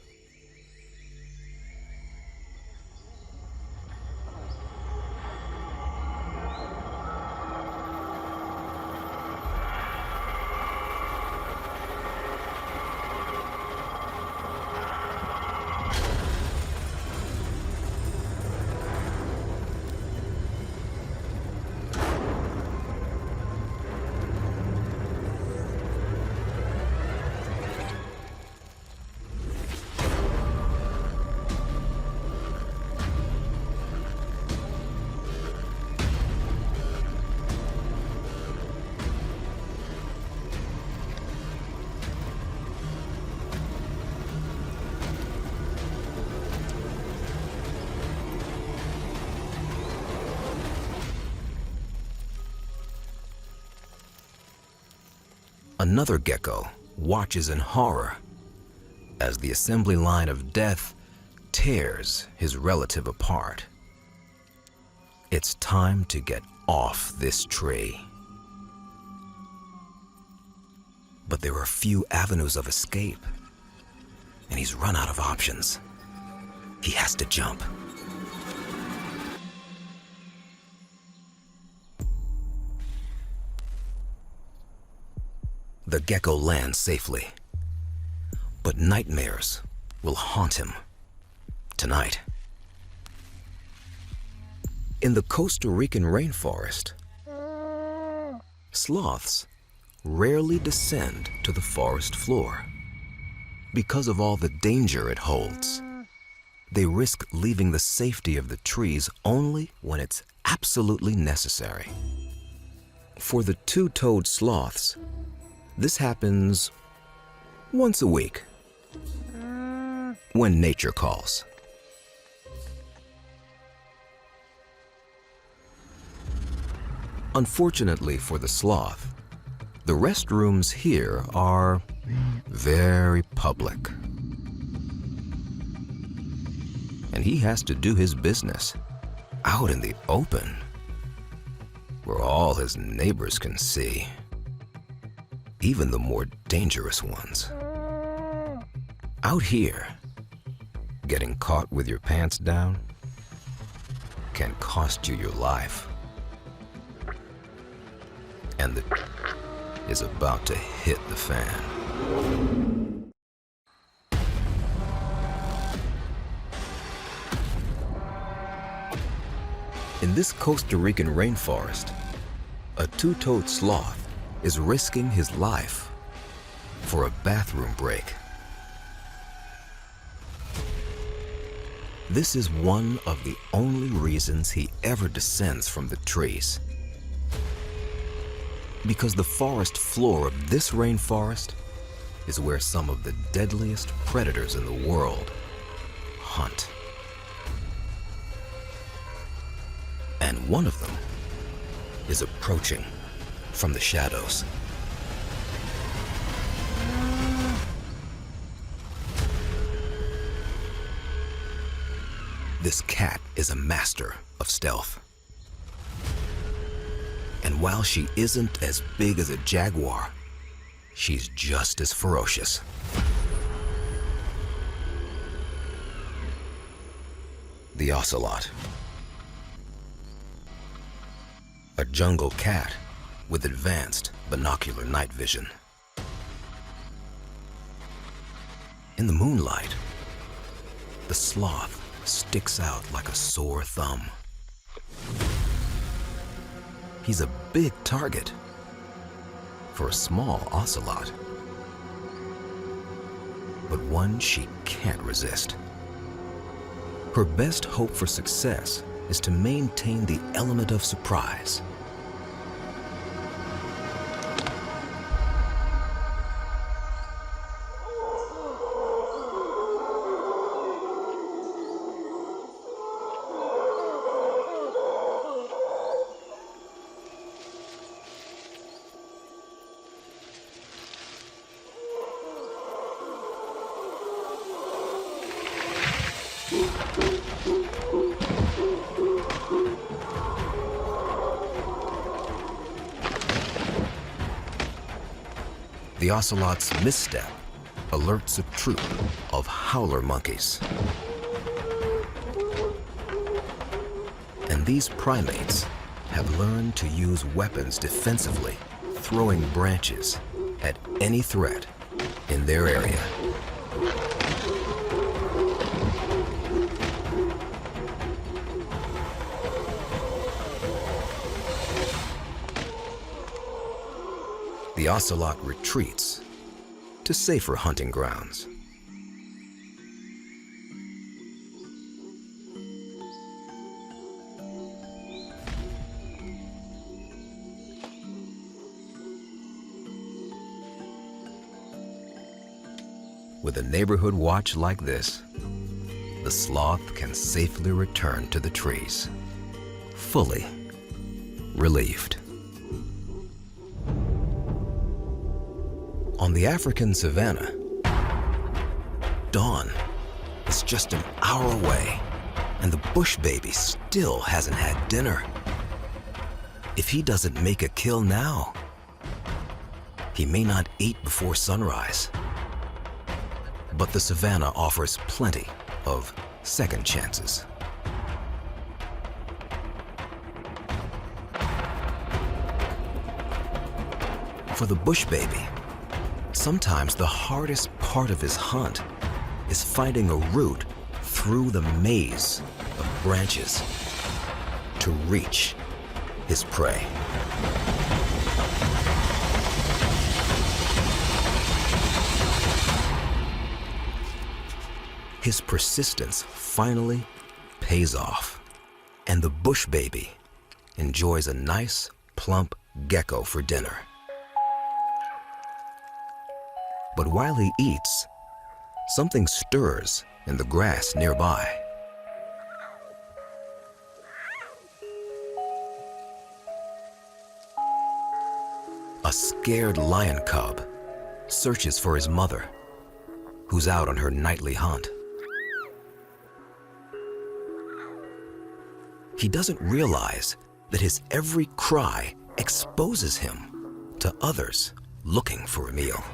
Another gecko watches in horror as the assembly line of death tears his relative apart. It's time to get off this tree. But there are few avenues of escape, and he's run out of options. He has to jump. The gecko lands safely, but nightmares will haunt him tonight. In the Costa Rican rainforest, sloths rarely descend to the forest floor. Because of all the danger it holds, they risk leaving the safety of the trees only when it's absolutely necessary. For the two-toed sloths, this happens once a week, when nature calls. Unfortunately for the sloth, the restrooms here are very public. And he has to do his business out in the open, where all his neighbors can see, even the more dangerous ones. Out here, getting caught with your pants down can cost you your life. And the is about to hit the fan. In this Costa Rican rainforest, a two-toed sloth is risking his life for a bathroom break. This is one of the only reasons he ever descends from the trees. Because the forest floor of this rainforest is where some of the deadliest predators in the world hunt. And one of them is approaching from the shadows. This cat is a master of stealth. And while she isn't as big as a jaguar, she's just as ferocious. The ocelot. A jungle cat with advanced binocular night vision. In the moonlight, the sloth sticks out like a sore thumb. He's a big target for a small ocelot, but one she can't resist. Her best hope for success is to maintain the element of surprise. The ocelot's misstep alerts a troop of howler monkeys. And these primates have learned to use weapons defensively, throwing branches at any threat in their area. The ocelot retreats to safer hunting grounds. With a neighborhood watch like this, the sloth can safely return to the trees, fully relieved. On the African savanna, dawn is just an hour away, and the bush baby still hasn't had dinner. If he doesn't make a kill now, he may not eat before sunrise. But the savanna offers plenty of second chances. For the bush baby, sometimes the hardest part of his hunt is finding a route through the maze of branches to reach his prey. His persistence finally pays off, and the bush baby enjoys a nice, plump gecko for dinner. But while he eats, something stirs in the grass nearby. A scared lion cub searches for his mother, who's out on her nightly hunt. He doesn't realize that his every cry exposes him to others looking for a meal.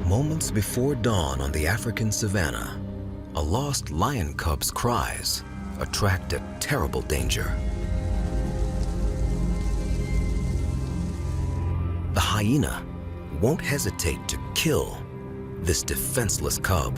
Moments before dawn on the African savanna, a lost lion cub's cries attract a terrible danger. The hyena won't hesitate to kill this defenseless cub.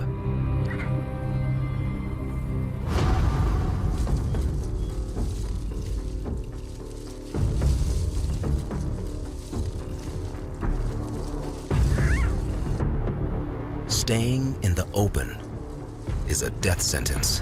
Staying in the open is a death sentence.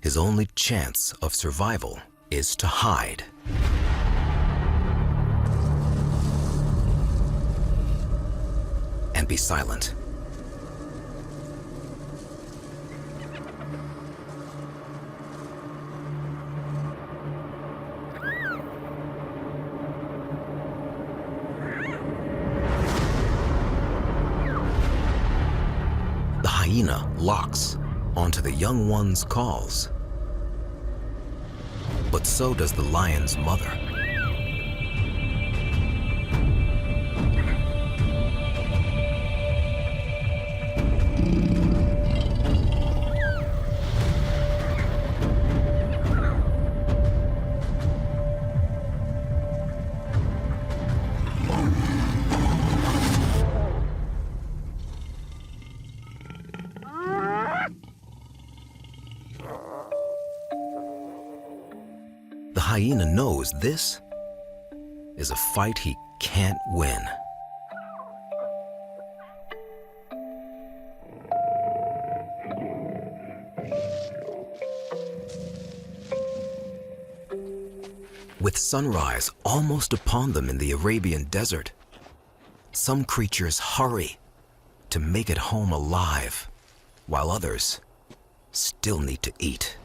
His only chance of survival is to hide. And be silent. The hyena locks onto the young one's calls. But so does the lion's mother. The hyena knows this is a fight he can't win. With sunrise almost upon them in the Arabian desert, some creatures hurry to make it home alive, while others still need to eat.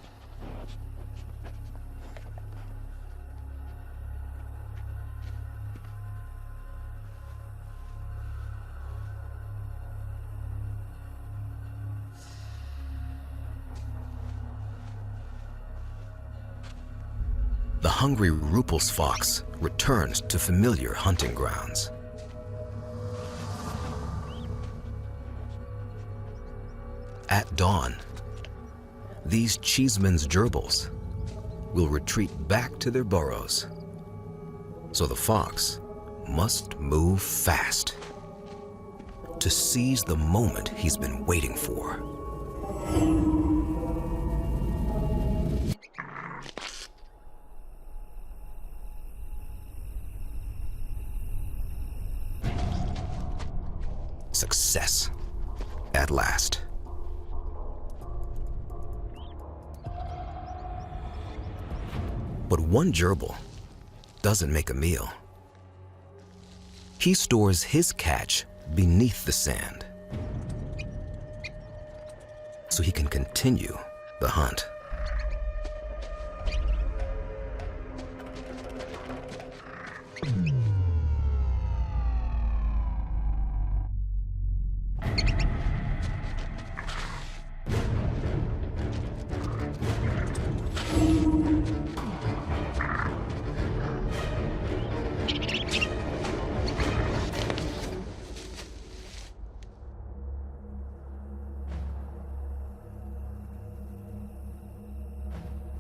The hungry Rupel's fox returns to familiar hunting grounds. At dawn, these Cheeseman's gerbils will retreat back to their burrows, so the fox must move fast to seize the moment he's been waiting for. Success, at last. But one gerbil doesn't make a meal. He stores his catch beneath the sand so he can continue the hunt.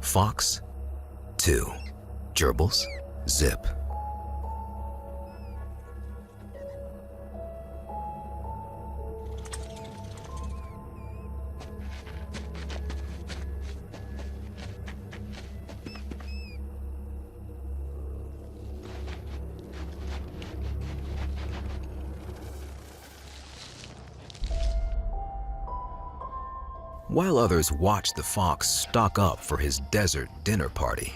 Fox, 2. Gerbils, zip. While others watch the fox stock up for his desert dinner party,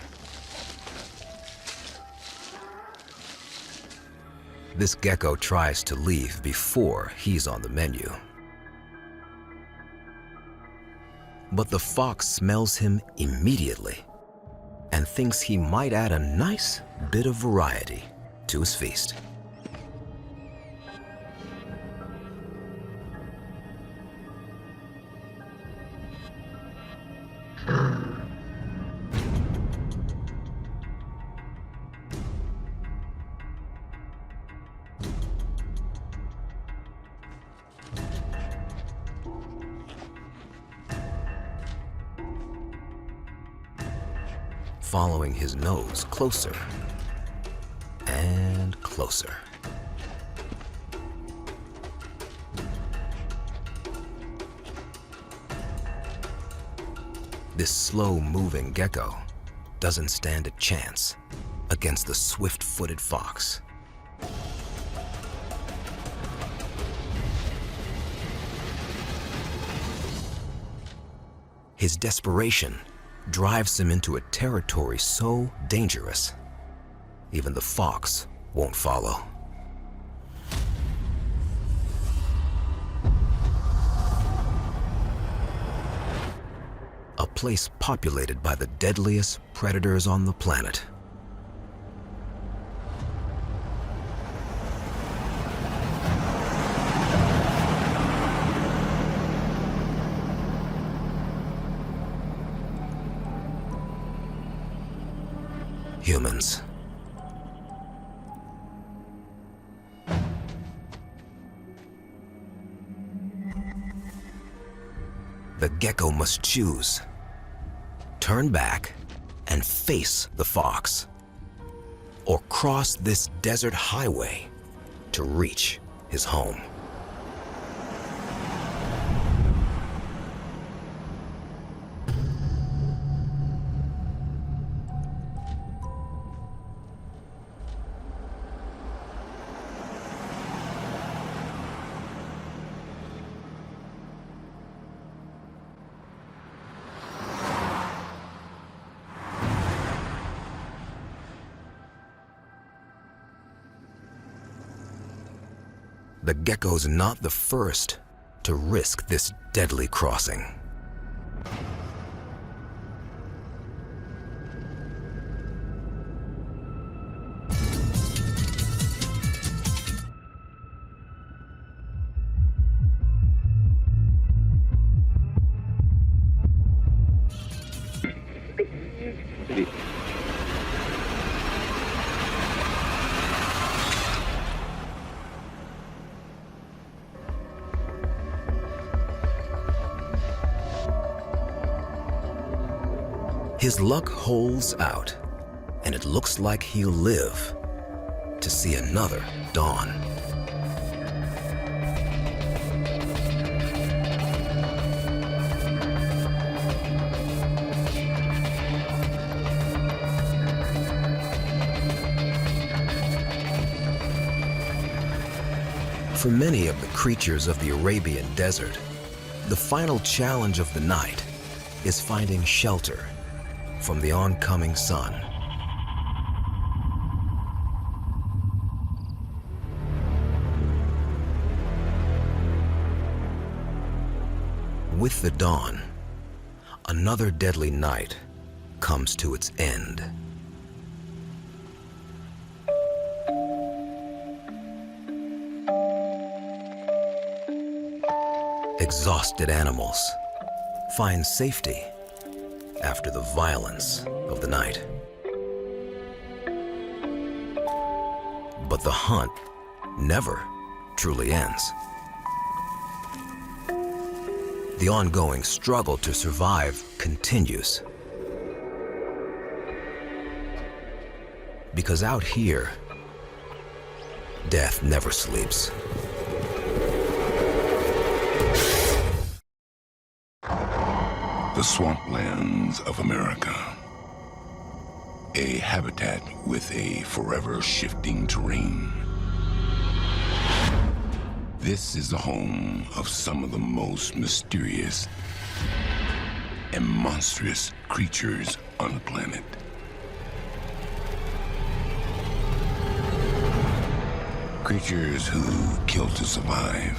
this gecko tries to leave before he's on the menu. But the fox smells him immediately and thinks he might add a nice bit of variety to his feast. Following his nose closer and closer. This slow-moving gecko doesn't stand a chance against the swift-footed fox. His desperation drives him into a territory so dangerous, even the fox won't follow. A place populated by the deadliest predators on the planet. Humans. The gecko must choose. Turn back and face the fox, or cross this desert highway to reach his home. The gecko's not the first to risk this deadly crossing. His luck holds out, and it looks like he'll live to see another dawn. For many of the creatures of the Arabian desert, the final challenge of the night is finding shelter from the oncoming sun. With the dawn, another deadly night comes to its end. Exhausted animals find safety after the violence of the night. But the hunt never truly ends. The ongoing struggle to survive continues. Because out here, death never sleeps. The swamplands of America. A habitat with a forever shifting terrain. This is the home of some of the most mysterious and monstrous creatures on the planet. Creatures who kill to survive.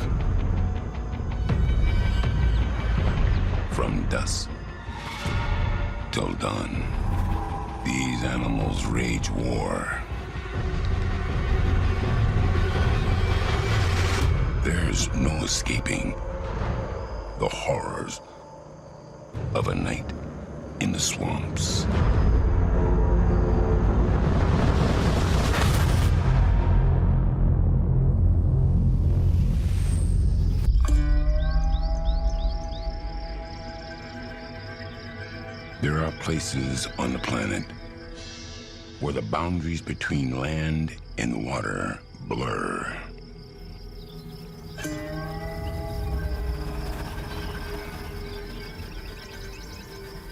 From dusk till dawn, these animals wage war. There's no escaping the horrors of a night in the swamps. There are places on the planet where the boundaries between land and water blur.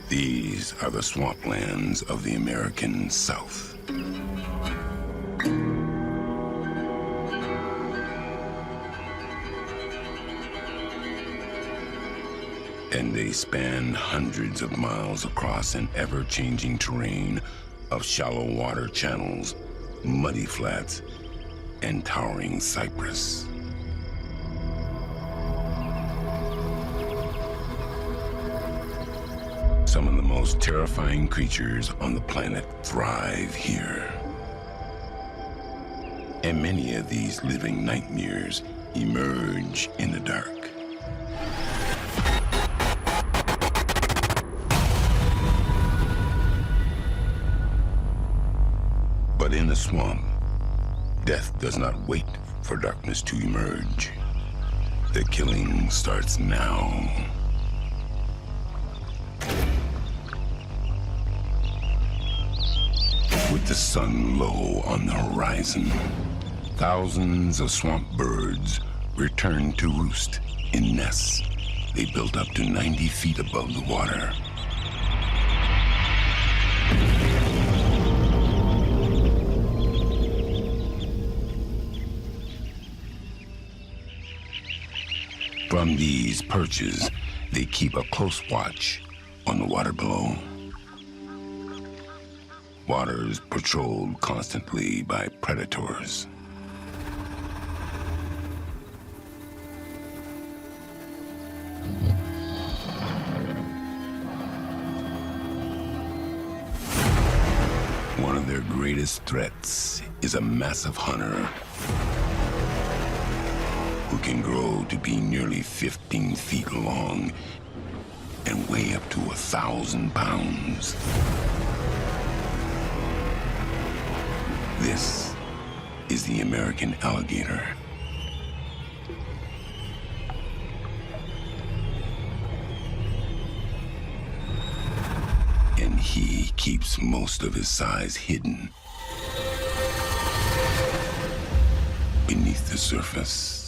These are the swamplands of the American South. And they span hundreds of miles across an ever-changing terrain of shallow water channels, muddy flats, and towering cypress. Some of the most terrifying creatures on the planet thrive here. And many of these living nightmares emerge in the dark. But in the swamp, death does not wait for darkness to emerge. The killing starts now. With the sun low on the horizon, thousands of swamp birds return to roost in nests they built up to 90 feet above the water. From these perches, they keep a close watch on the water below. Waters patrolled constantly by predators. One of their greatest threats is a massive hunter who can grow to be nearly 15 feet long and weigh up to 1,000 pounds. This is the American alligator. And he keeps most of his size hidden beneath the surface.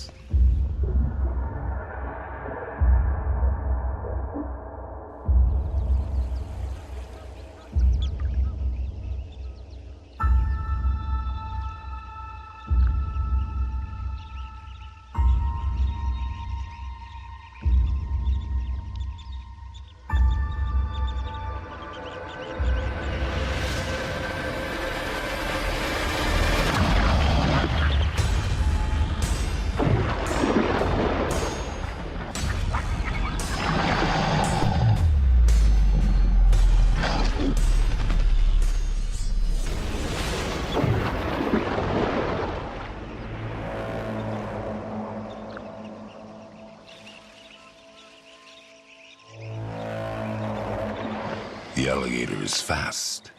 The alligator is fast,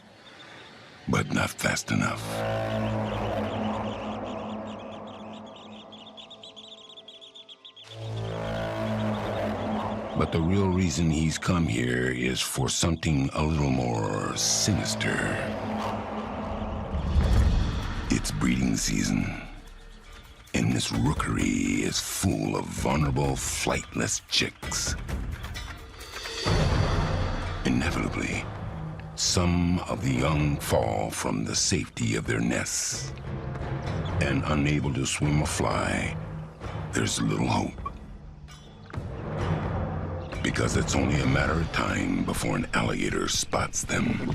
but not fast enough. But the real reason he's come here is for something a little more sinister. It's breeding season, and this rookery is full of vulnerable, flightless chicks. Inevitably, some of the young fall from the safety of their nests. And unable to swim or fly, there's little hope. Because it's only a matter of time before an alligator spots them.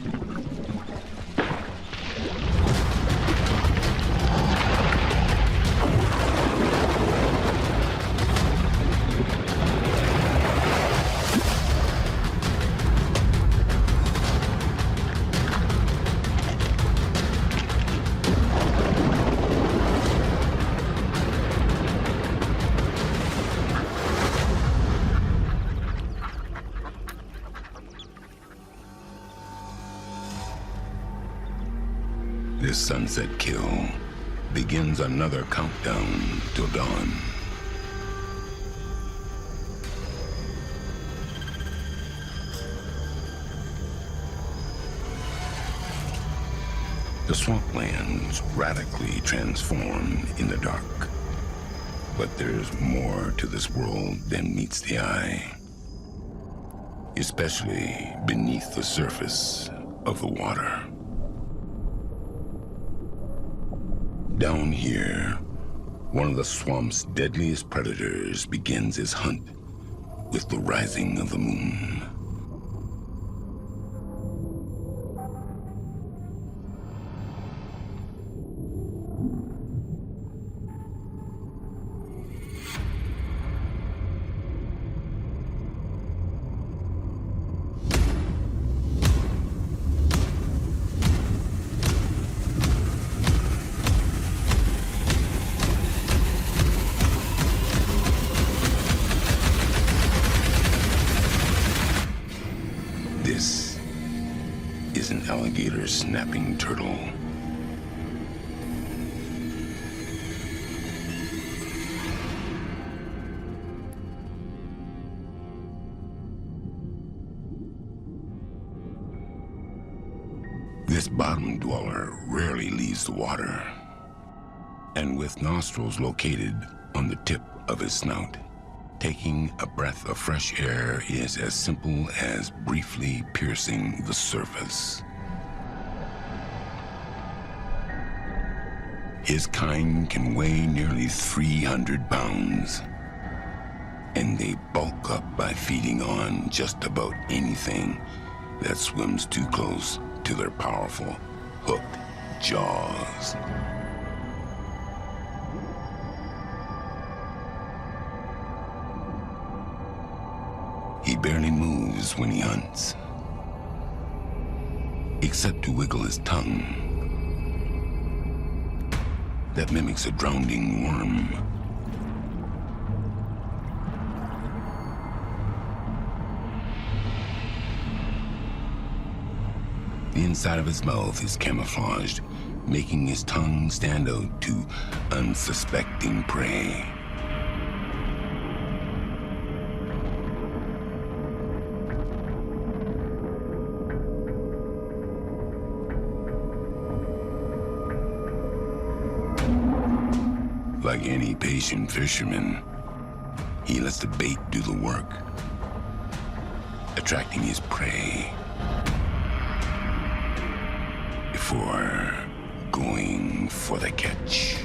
This sunset kill begins another countdown till dawn. The swamplands radically transform in the dark. But there's more to this world than meets the eye. Especially beneath the surface of the water. Down here, one of the swamp's deadliest predators begins his hunt with the rising of the moon. This is an alligator snapping turtle. This bottom dweller rarely leaves the water, and with nostrils located on the tip of his snout, taking a breath of fresh air is as simple as briefly piercing the surface. His kind can weigh nearly 300 pounds, and they bulk up by feeding on just about anything that swims too close to their powerful, hooked jaws. He barely moves when he hunts, except to wiggle his tongue. That mimics a drowning worm. The inside of his mouth is camouflaged, making his tongue stand out to unsuspecting prey. Like any patient fisherman, he lets the bait do the work, attracting his prey before going for the catch.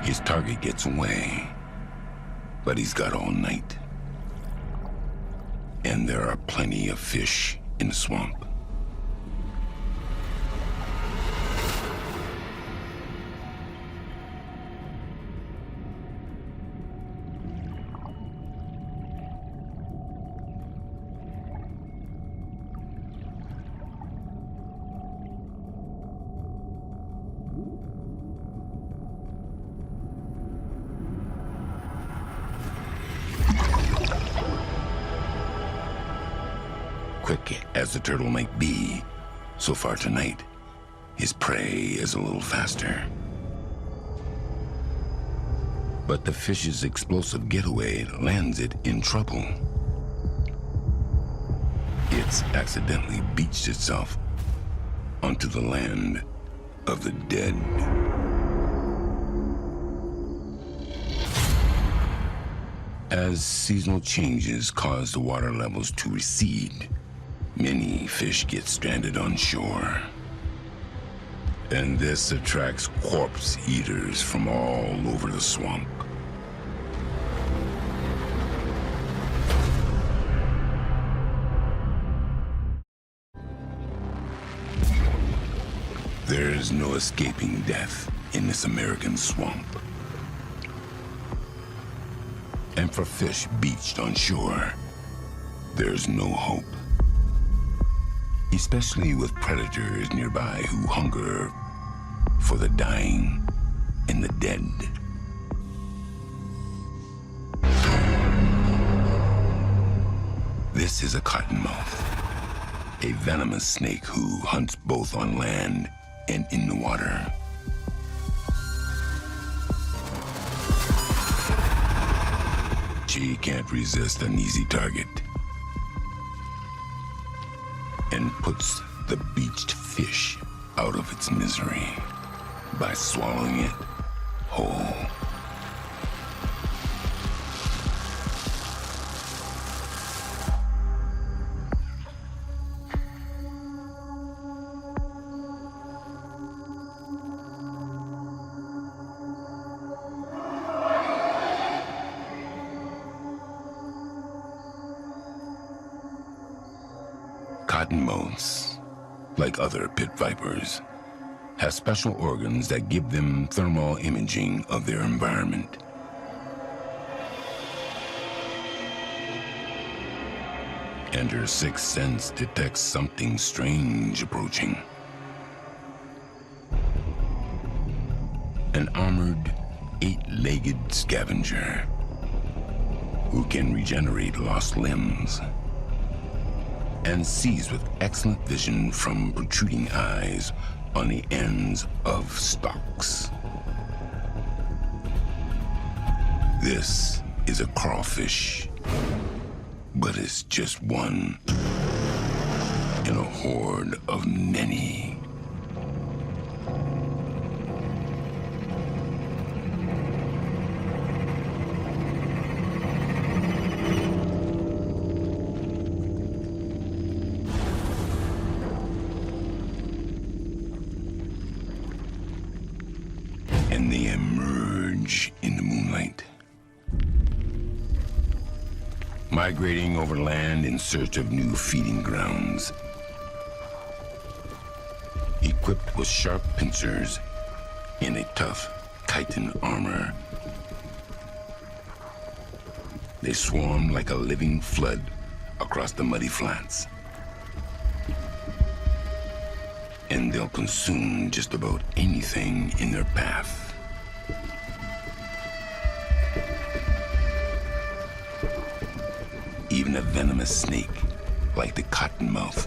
His target gets away, but he's got all night. And there are plenty of fish in the swamp. as the turtle might be, so far tonight, his prey is a little faster. But the fish's explosive getaway lands it in trouble. It's accidentally beached itself onto the land of the dead. As seasonal changes cause the water levels to recede, many fish get stranded on shore. And this attracts corpse eaters from all over the swamp. There is no escaping death in this American swamp. And for fish beached on shore, there's no hope. Especially with predators nearby who hunger for the dying and the dead. This is a cottonmouth, a venomous snake who hunts both on land and in the water. She can't resist an easy target and puts the beached fish out of its misery by swallowing it whole. Cottonmouths, like other pit vipers, have special organs that give them thermal imaging of their environment. And her sixth sense detects something strange approaching. An armored, 8-legged scavenger who can regenerate lost limbs and sees with excellent vision from protruding eyes on the ends of stalks. This is a crawfish, but it's just one in a horde of many. And they emerge in the moonlight, migrating over land in search of new feeding grounds. Equipped with sharp pincers and a tough chitin armor, they swarm like a living flood across the muddy flats. And they'll consume just about anything in their path. Even a venomous snake, like the cottonmouth,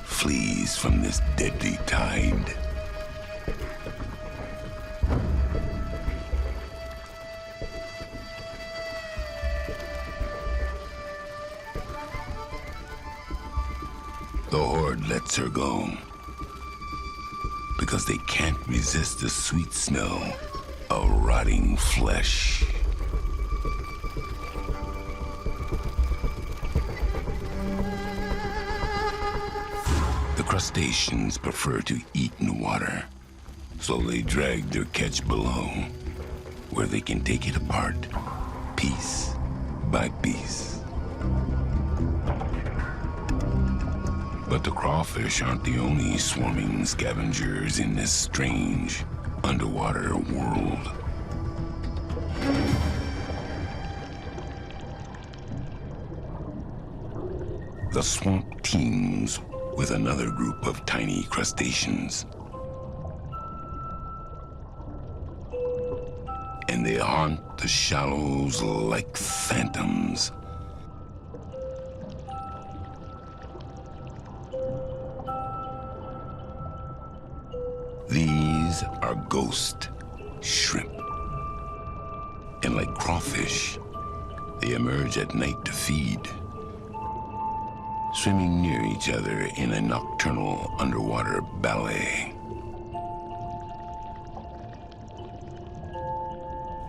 flees from this deadly tide. The horde lets her go because they can't resist the sweet smell of rotting flesh. The crustaceans prefer to eat in the water, so they drag their catch below, where they can take it apart, piece by piece. But the crawfish aren't the only swarming scavengers in this strange underwater world. The swamp teems with another group of tiny crustaceans. And they haunt the shallows like phantoms. These are ghost shrimp. And like crawfish, they emerge at night to feed, swimming near each other in a nocturnal underwater ballet.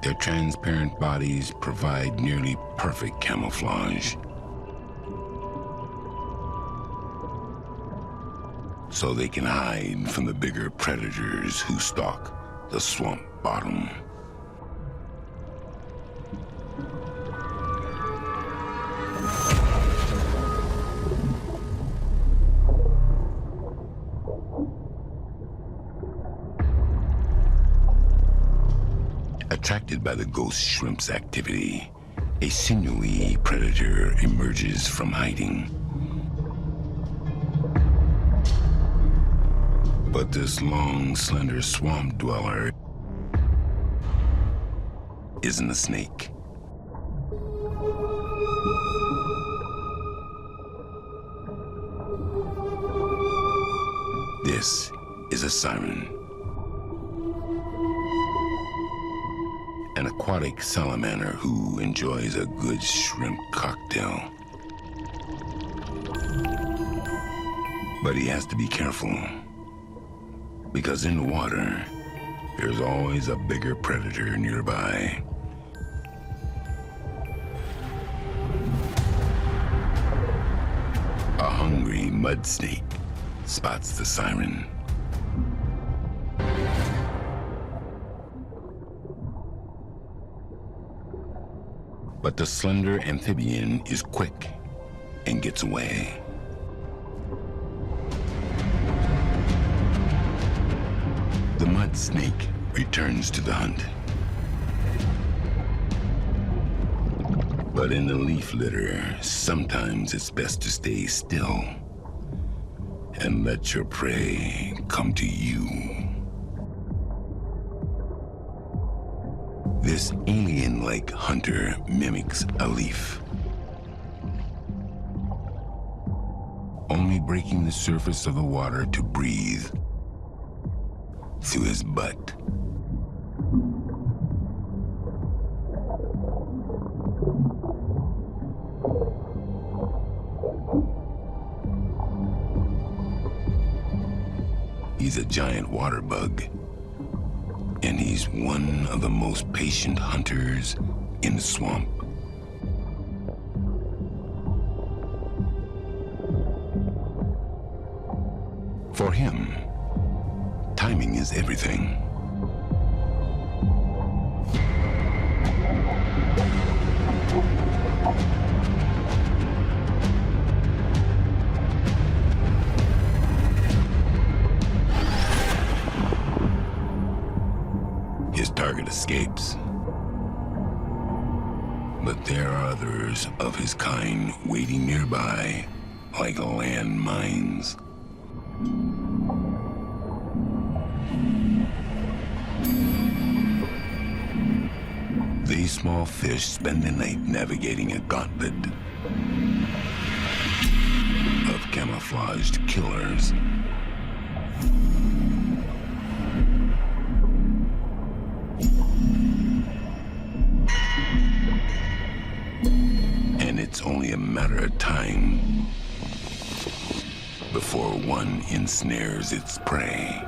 Their transparent bodies provide nearly perfect camouflage, so they can hide from the bigger predators who stalk the swamp bottom. Attracted by the ghost shrimp's activity, a sinewy predator emerges from hiding. But this long, slender swamp dweller isn't a snake. This is a siren. An aquatic salamander who enjoys a good shrimp cocktail. But he has to be careful, because in the water, there's always a bigger predator nearby. A hungry mud snake spots the siren. But the slender amphibian is quick and gets away. The mud snake returns to the hunt. But in the leaf litter, sometimes it's best to stay still and let your prey come to you. This alien-like hunter mimics a leaf, only breaking the surface of the water to breathe through his butt. He's a giant water bug, and he's one of the most patient hunters in the swamp. For him, timing is everything. His target escapes, but there are others of his kind waiting nearby, like landmines. These small fish spend the night navigating a gauntlet of camouflaged killers. And it's only a matter of time before one ensnares its prey.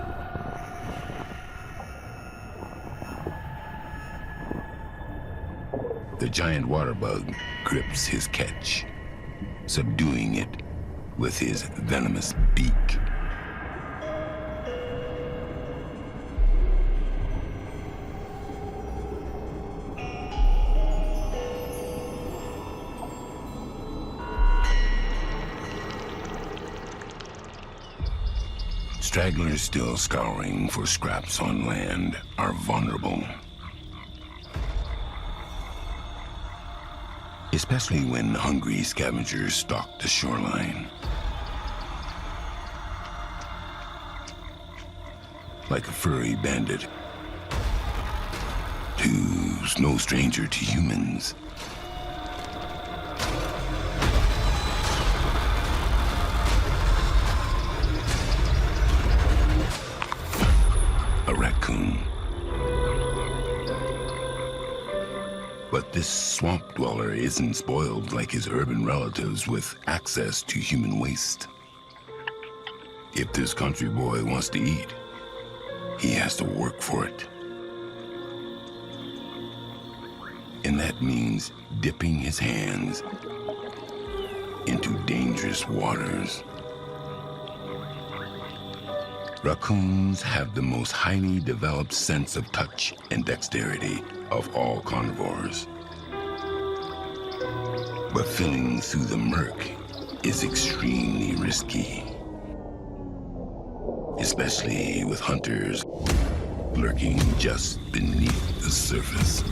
The giant water bug grips his catch, subduing it with his venomous beak. Stragglers still scouring for scraps on land are vulnerable. Especially when hungry scavengers stalk the shoreline. Like a furry bandit who's no stranger to humans. swamp dweller isn't spoiled like his urban relatives with access to human waste. If this country boy wants to eat, he has to work for it. And that means dipping his hands into dangerous waters. Raccoons have the most highly developed sense of touch and dexterity of all carnivores. But filling through the murk is extremely risky, especially with hunters lurking just beneath the surface.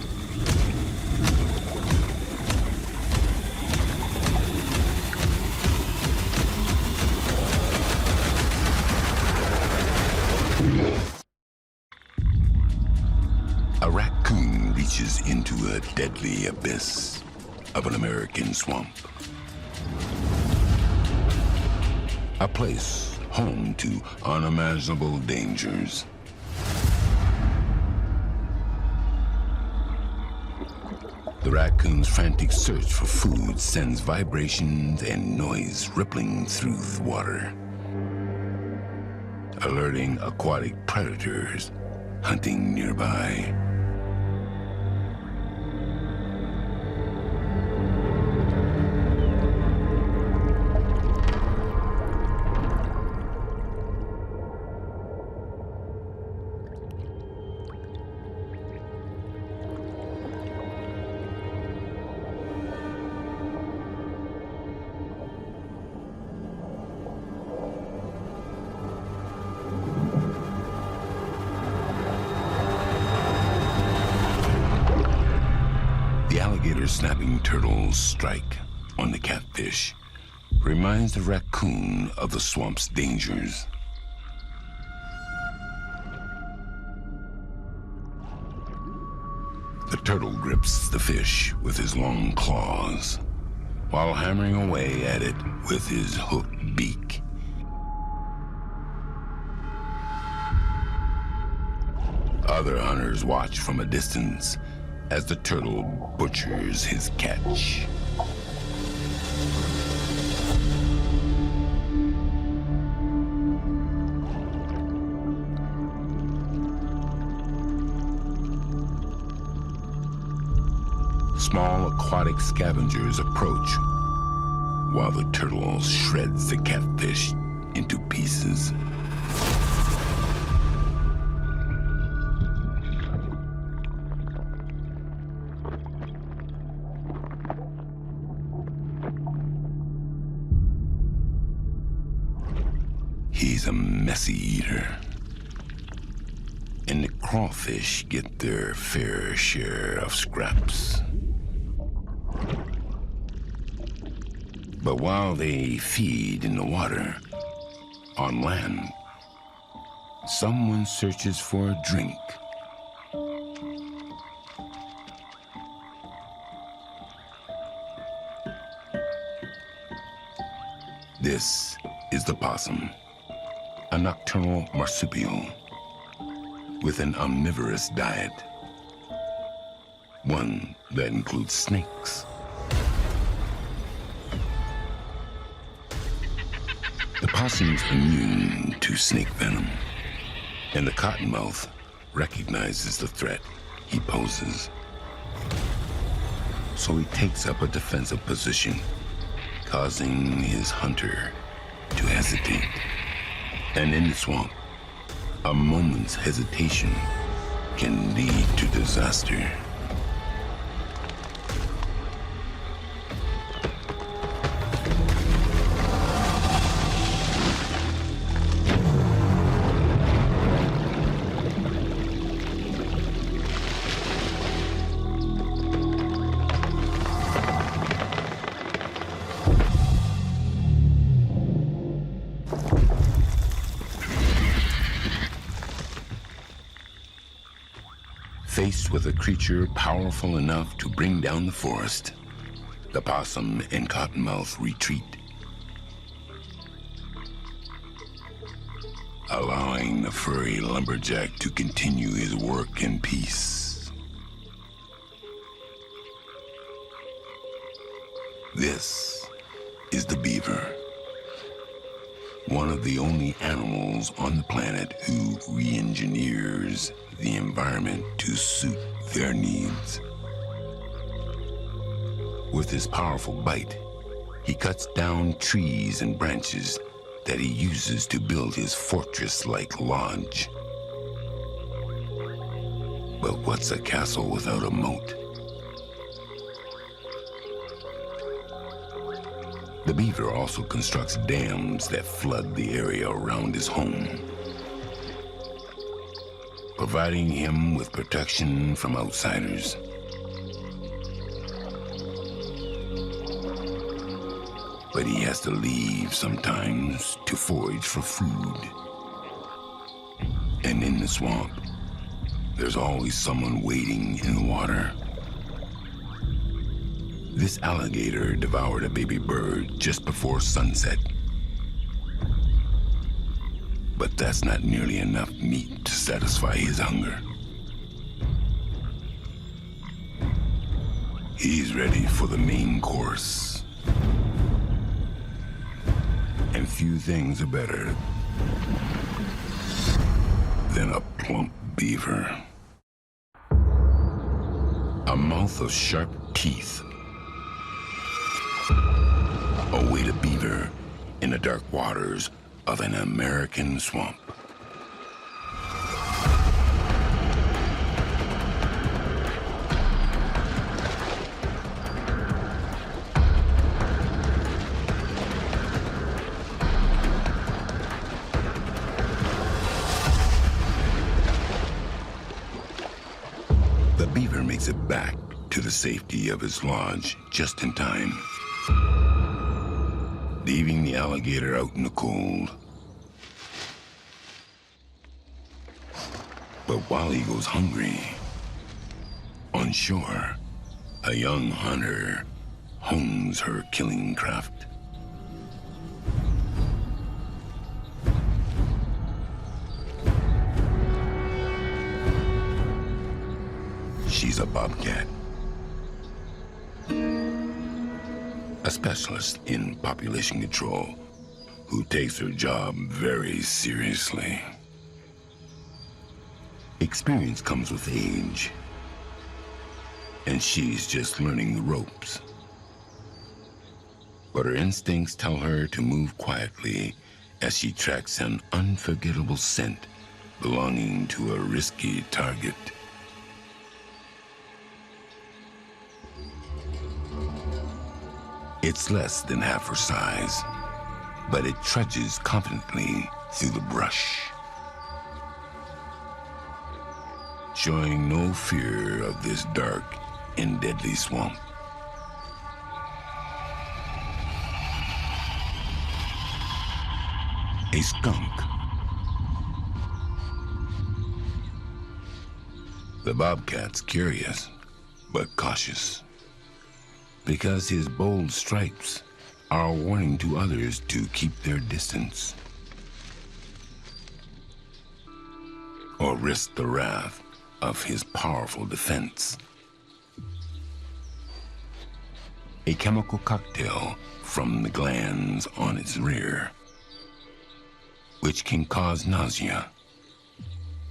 A raccoon reaches into a deadly abyss of an American swamp. A place home to unimaginable dangers. The raccoon's frantic search for food sends vibrations and noise rippling through the water, alerting aquatic predators hunting nearby. The alligator's snapping turtles strike on the catfish reminds the raccoon of the swamp's dangers. The turtle grips the fish with his long claws while hammering away at it with his hooked beak. Other hunters watch from a distance as the turtle butchers his catch. Small aquatic scavengers approach while the turtle shreds the catfish into pieces. He's a messy eater, and the crawfish get their fair share of scraps. But while they feed in the water, on land, someone searches for a drink. This is the possum, a nocturnal marsupial with an omnivorous diet, one that includes snakes. The possum's immune to snake venom, and the cottonmouth recognizes the threat he poses. So he takes up a defensive position, causing his hunter to hesitate. And in the swamp, a moment's hesitation can lead to disaster. Faced with a creature powerful enough to bring down the forest, the possum and cottonmouth retreat, allowing the furry lumberjack to continue his work in peace. This is the beaver. One of the only animals on the planet who re-engineers the environment to suit their needs. With his powerful bite, he cuts down trees and branches that he uses to build his fortress-like lodge. But what's a castle without a moat? The beaver also constructs dams that flood the area around his home, providing him with protection from outsiders. But he has to leave sometimes to forage for food. And in the swamp, there's always someone waiting in the water. This alligator devoured a baby bird just before sunset. But that's not nearly enough meat to satisfy his hunger. He's ready for the main course. And few things are better than a plump beaver. A mouth of sharp teeth await a beaver in the dark waters of an American swamp. The beaver makes it back to the safety of his lodge just in time, leaving the alligator out in the cold. But while he goes hungry, on shore, a young hunter hones her killing craft. She's a bobcat, a specialist in population control who takes her job very seriously. Experience comes with age, and she's just learning the ropes. But her instincts tell her to move quietly as she tracks an unforgettable scent belonging to a risky target. It's less than half her size, but it trudges confidently through the brush, showing no fear of this dark and deadly swamp. A skunk. The bobcat's curious, but cautious, because his bold stripes are a warning to others to keep their distance or risk the wrath of his powerful defense. A chemical cocktail from the glands on its rear, which can cause nausea,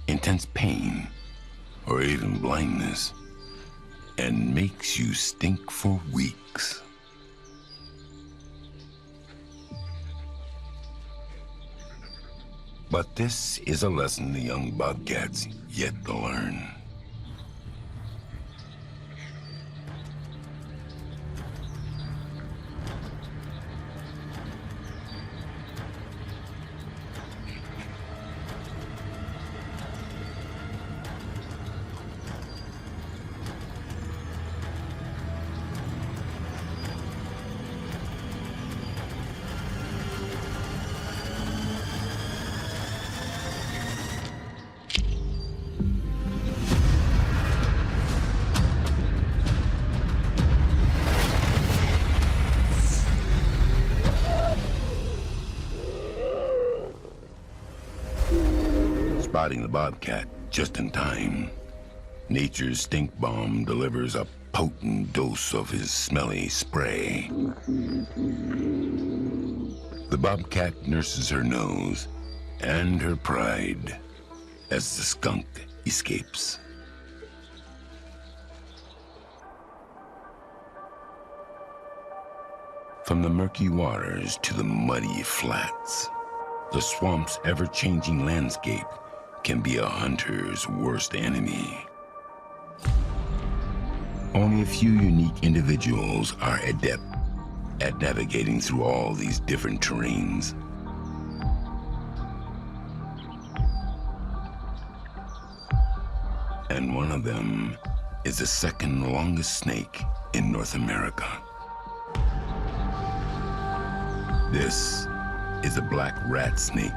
intense pain, or even blindness, and makes you stink for weeks. But this is a lesson the young bobcat's yet to learn. Spotting the bobcat just in time, nature's stink bomb delivers a potent dose of his smelly spray. The bobcat nurses her nose and her pride as the skunk escapes. From the murky waters to the muddy flats, the swamp's ever-changing landscape can be a hunter's worst enemy. Only a few unique individuals are adept at navigating through all these different terrains. And one of them is the second longest snake in North America. This is a black rat snake,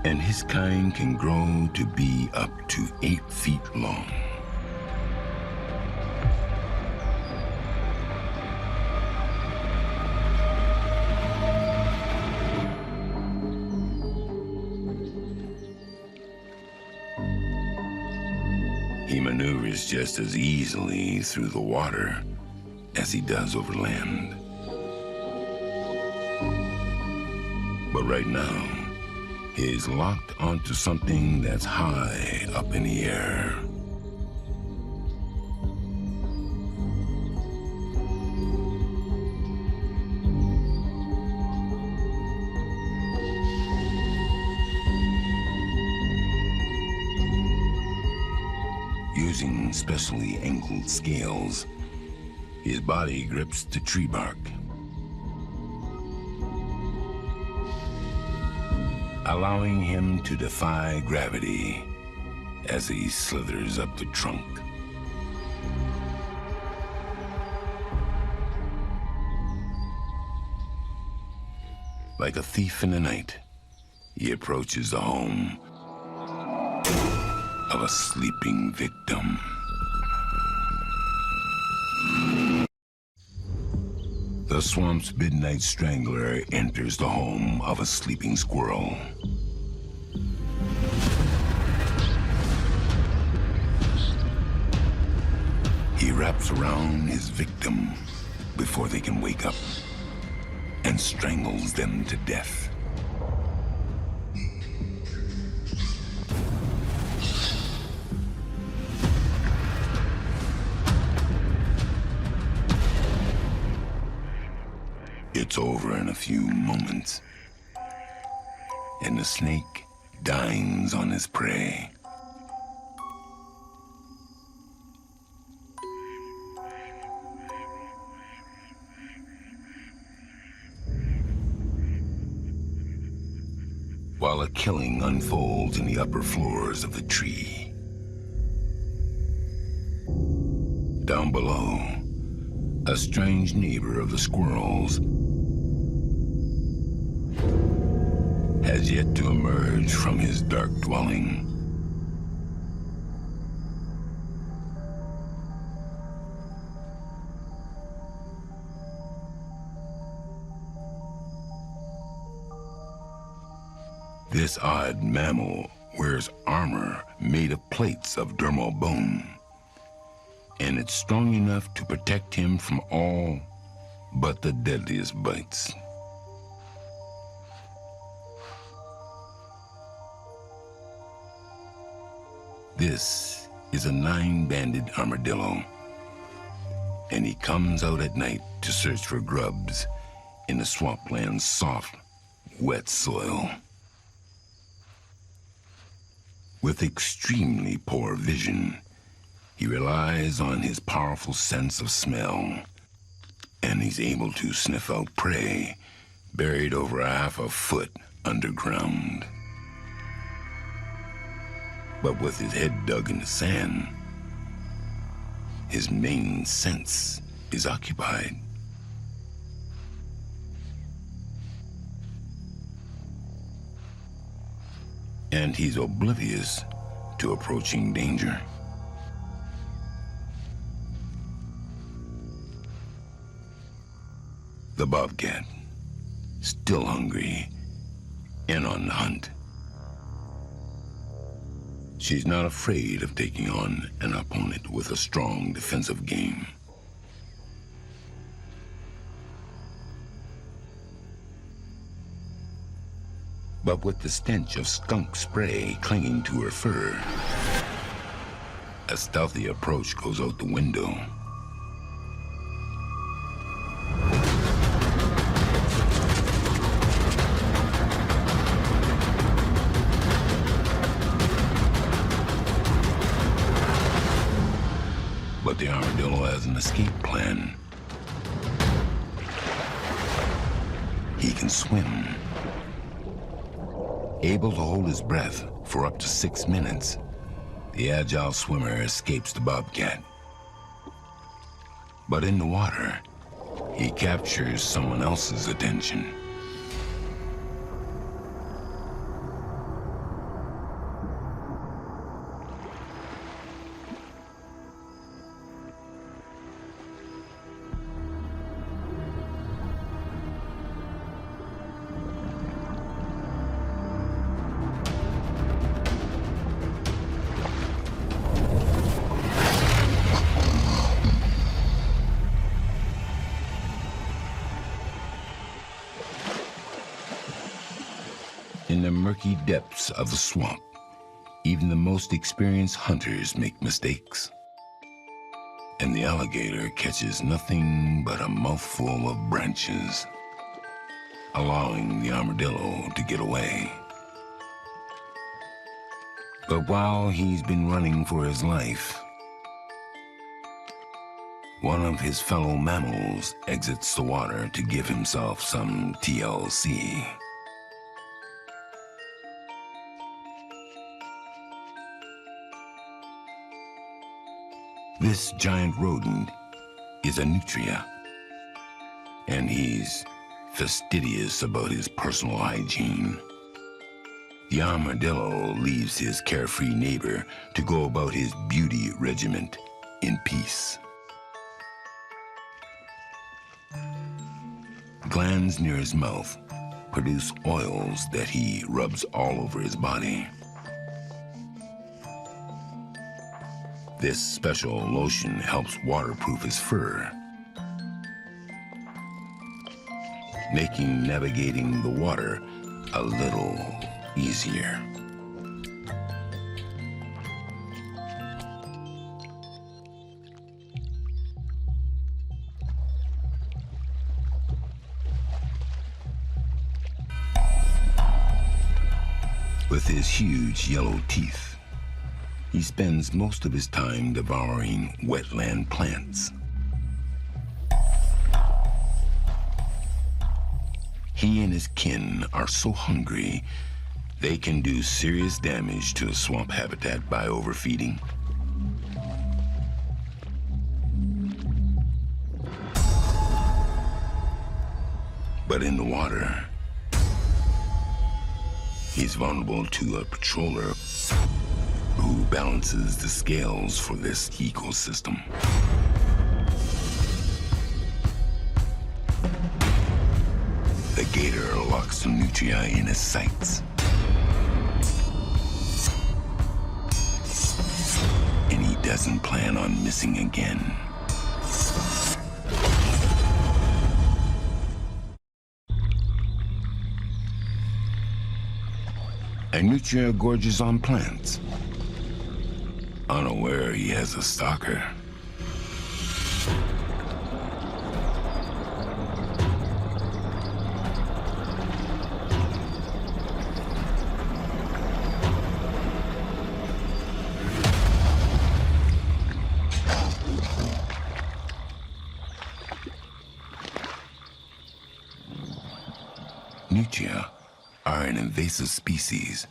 and his kind can grow to be up to 8 feet long. He maneuvers just as easily through the water as he does over land. But right now, he's locked onto something that's high up in the air. Using specially angled scales, his body grips the tree bark, allowing him to defy gravity as he slithers up the trunk. Like a thief in the night, he approaches the home of a sleeping victim. The swamp's midnight strangler enters the home of a sleeping squirrel. He wraps around his victim before they can wake up and strangles them to death. It's over in a few moments, and the snake dines on his prey. While a killing unfolds in the upper floors of the tree. Down below, a strange neighbor of the squirrels has yet to emerge from his dark dwelling. This odd mammal wears armor made of plates of dermal bone, and it's strong enough to protect him from all but the deadliest bites. This is a 9-banded armadillo, and he comes out at night to search for grubs in the swampland's soft, wet soil. With extremely poor vision, he relies on his powerful sense of smell, and he's able to sniff out prey buried over half a foot underground. But with his head dug in the sand, his main sense is occupied. And he's oblivious to approaching danger. The bobcat, still hungry and on the hunt. She's not afraid of taking on an opponent with a strong defensive game. But with the stench of skunk spray clinging to her fur, a stealthy approach goes out the window. But the armadillo has an escape plan. He can swim. Able to hold his breath for up to 6 minutes, the agile swimmer escapes the bobcat. But in the water, he captures someone else's attention. In the murky depths of the swamp, even the most experienced hunters make mistakes. And the alligator catches nothing but a mouthful of branches, allowing the armadillo to get away. But while he's been running for his life, one of his fellow mammals exits the water to give himself some TLC. This giant rodent is a nutria, and he's fastidious about his personal hygiene. The armadillo leaves his carefree neighbor to go about his beauty regiment in peace. Glands near his mouth produce oils that he rubs all over his body. This special lotion helps waterproof his fur, making navigating the water a little easier. With his huge yellow teeth, he spends most of his time devouring wetland plants. He and his kin are so hungry, they can do serious damage to a swamp habitat by overfeeding. But in the water, he's vulnerable to a patroller who balances the scales for this ecosystem. The gator locks the nutria in his sights. And he doesn't plan on missing again. A nutria gorges on plants, unaware he has a stalker. Nutria are an invasive species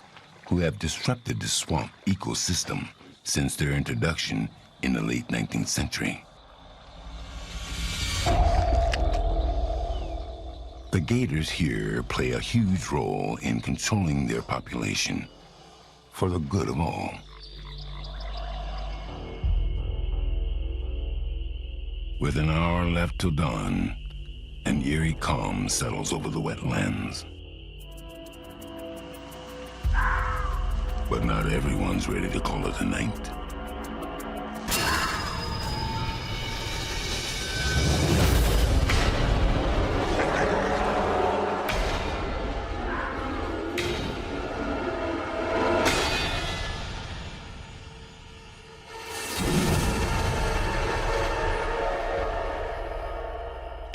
who have disrupted the swamp ecosystem since their introduction in the late 19th century. The gators here play a huge role in controlling their population for the good of all. With an hour left till dawn, an eerie calm settles over the wetlands. But not everyone's ready to call it a night.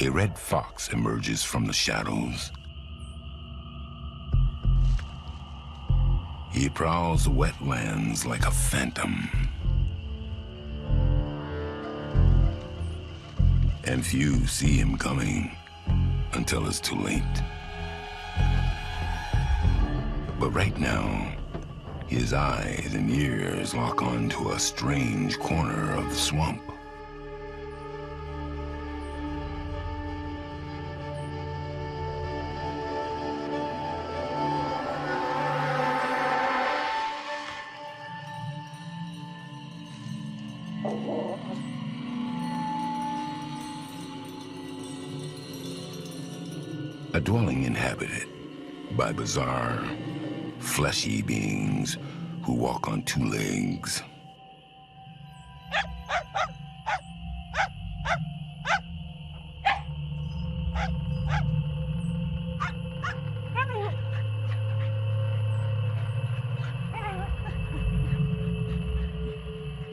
A red fox emerges from the shadows. He prowls the wetlands like a phantom. And few see him coming until it's too late. But right now, his eyes and ears lock onto a strange corner of the swamp. A dwelling inhabited by bizarre, fleshy beings who walk on two legs.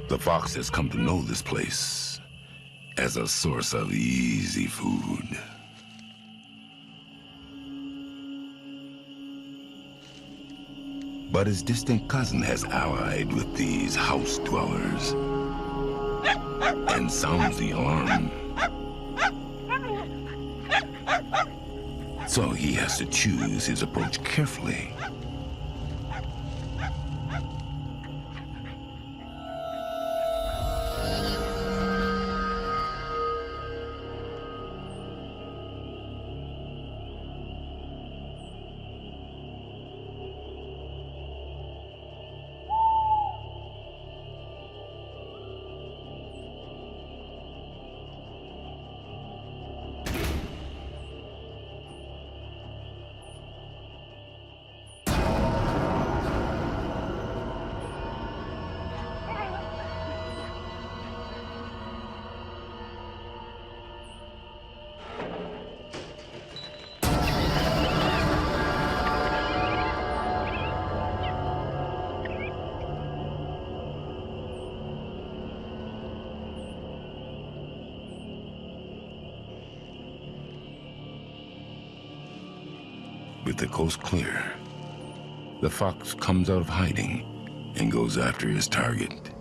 The fox has come to know this place as a source of easy food. But his distant cousin has allied with these house dwellers and sounds the alarm. So he has to choose his approach carefully. With the coast clear, the fox comes out of hiding and goes after his target.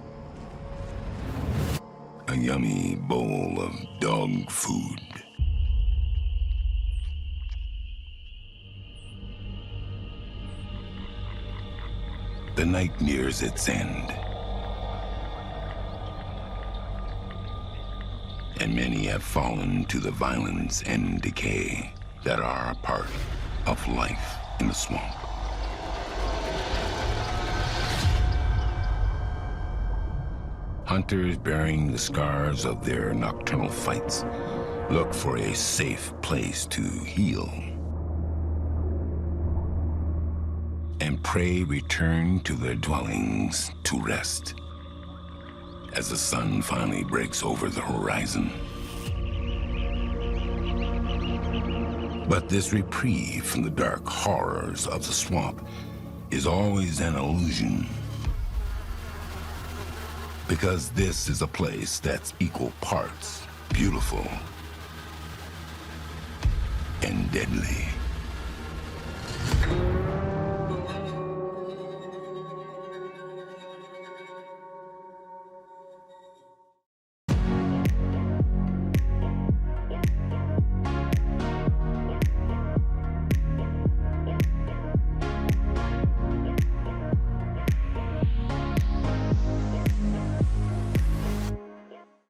A yummy bowl of dog food. The night nears its end, and many have fallen to the violence and decay that are a part of life in the swamp. Hunters bearing the scars of their nocturnal fights look for a safe place to heal. And prey return to their dwellings to rest as the sun finally breaks over the horizon. But this reprieve from the dark horrors of the swamp is always an illusion. Because this is a place that's equal parts beautiful and deadly.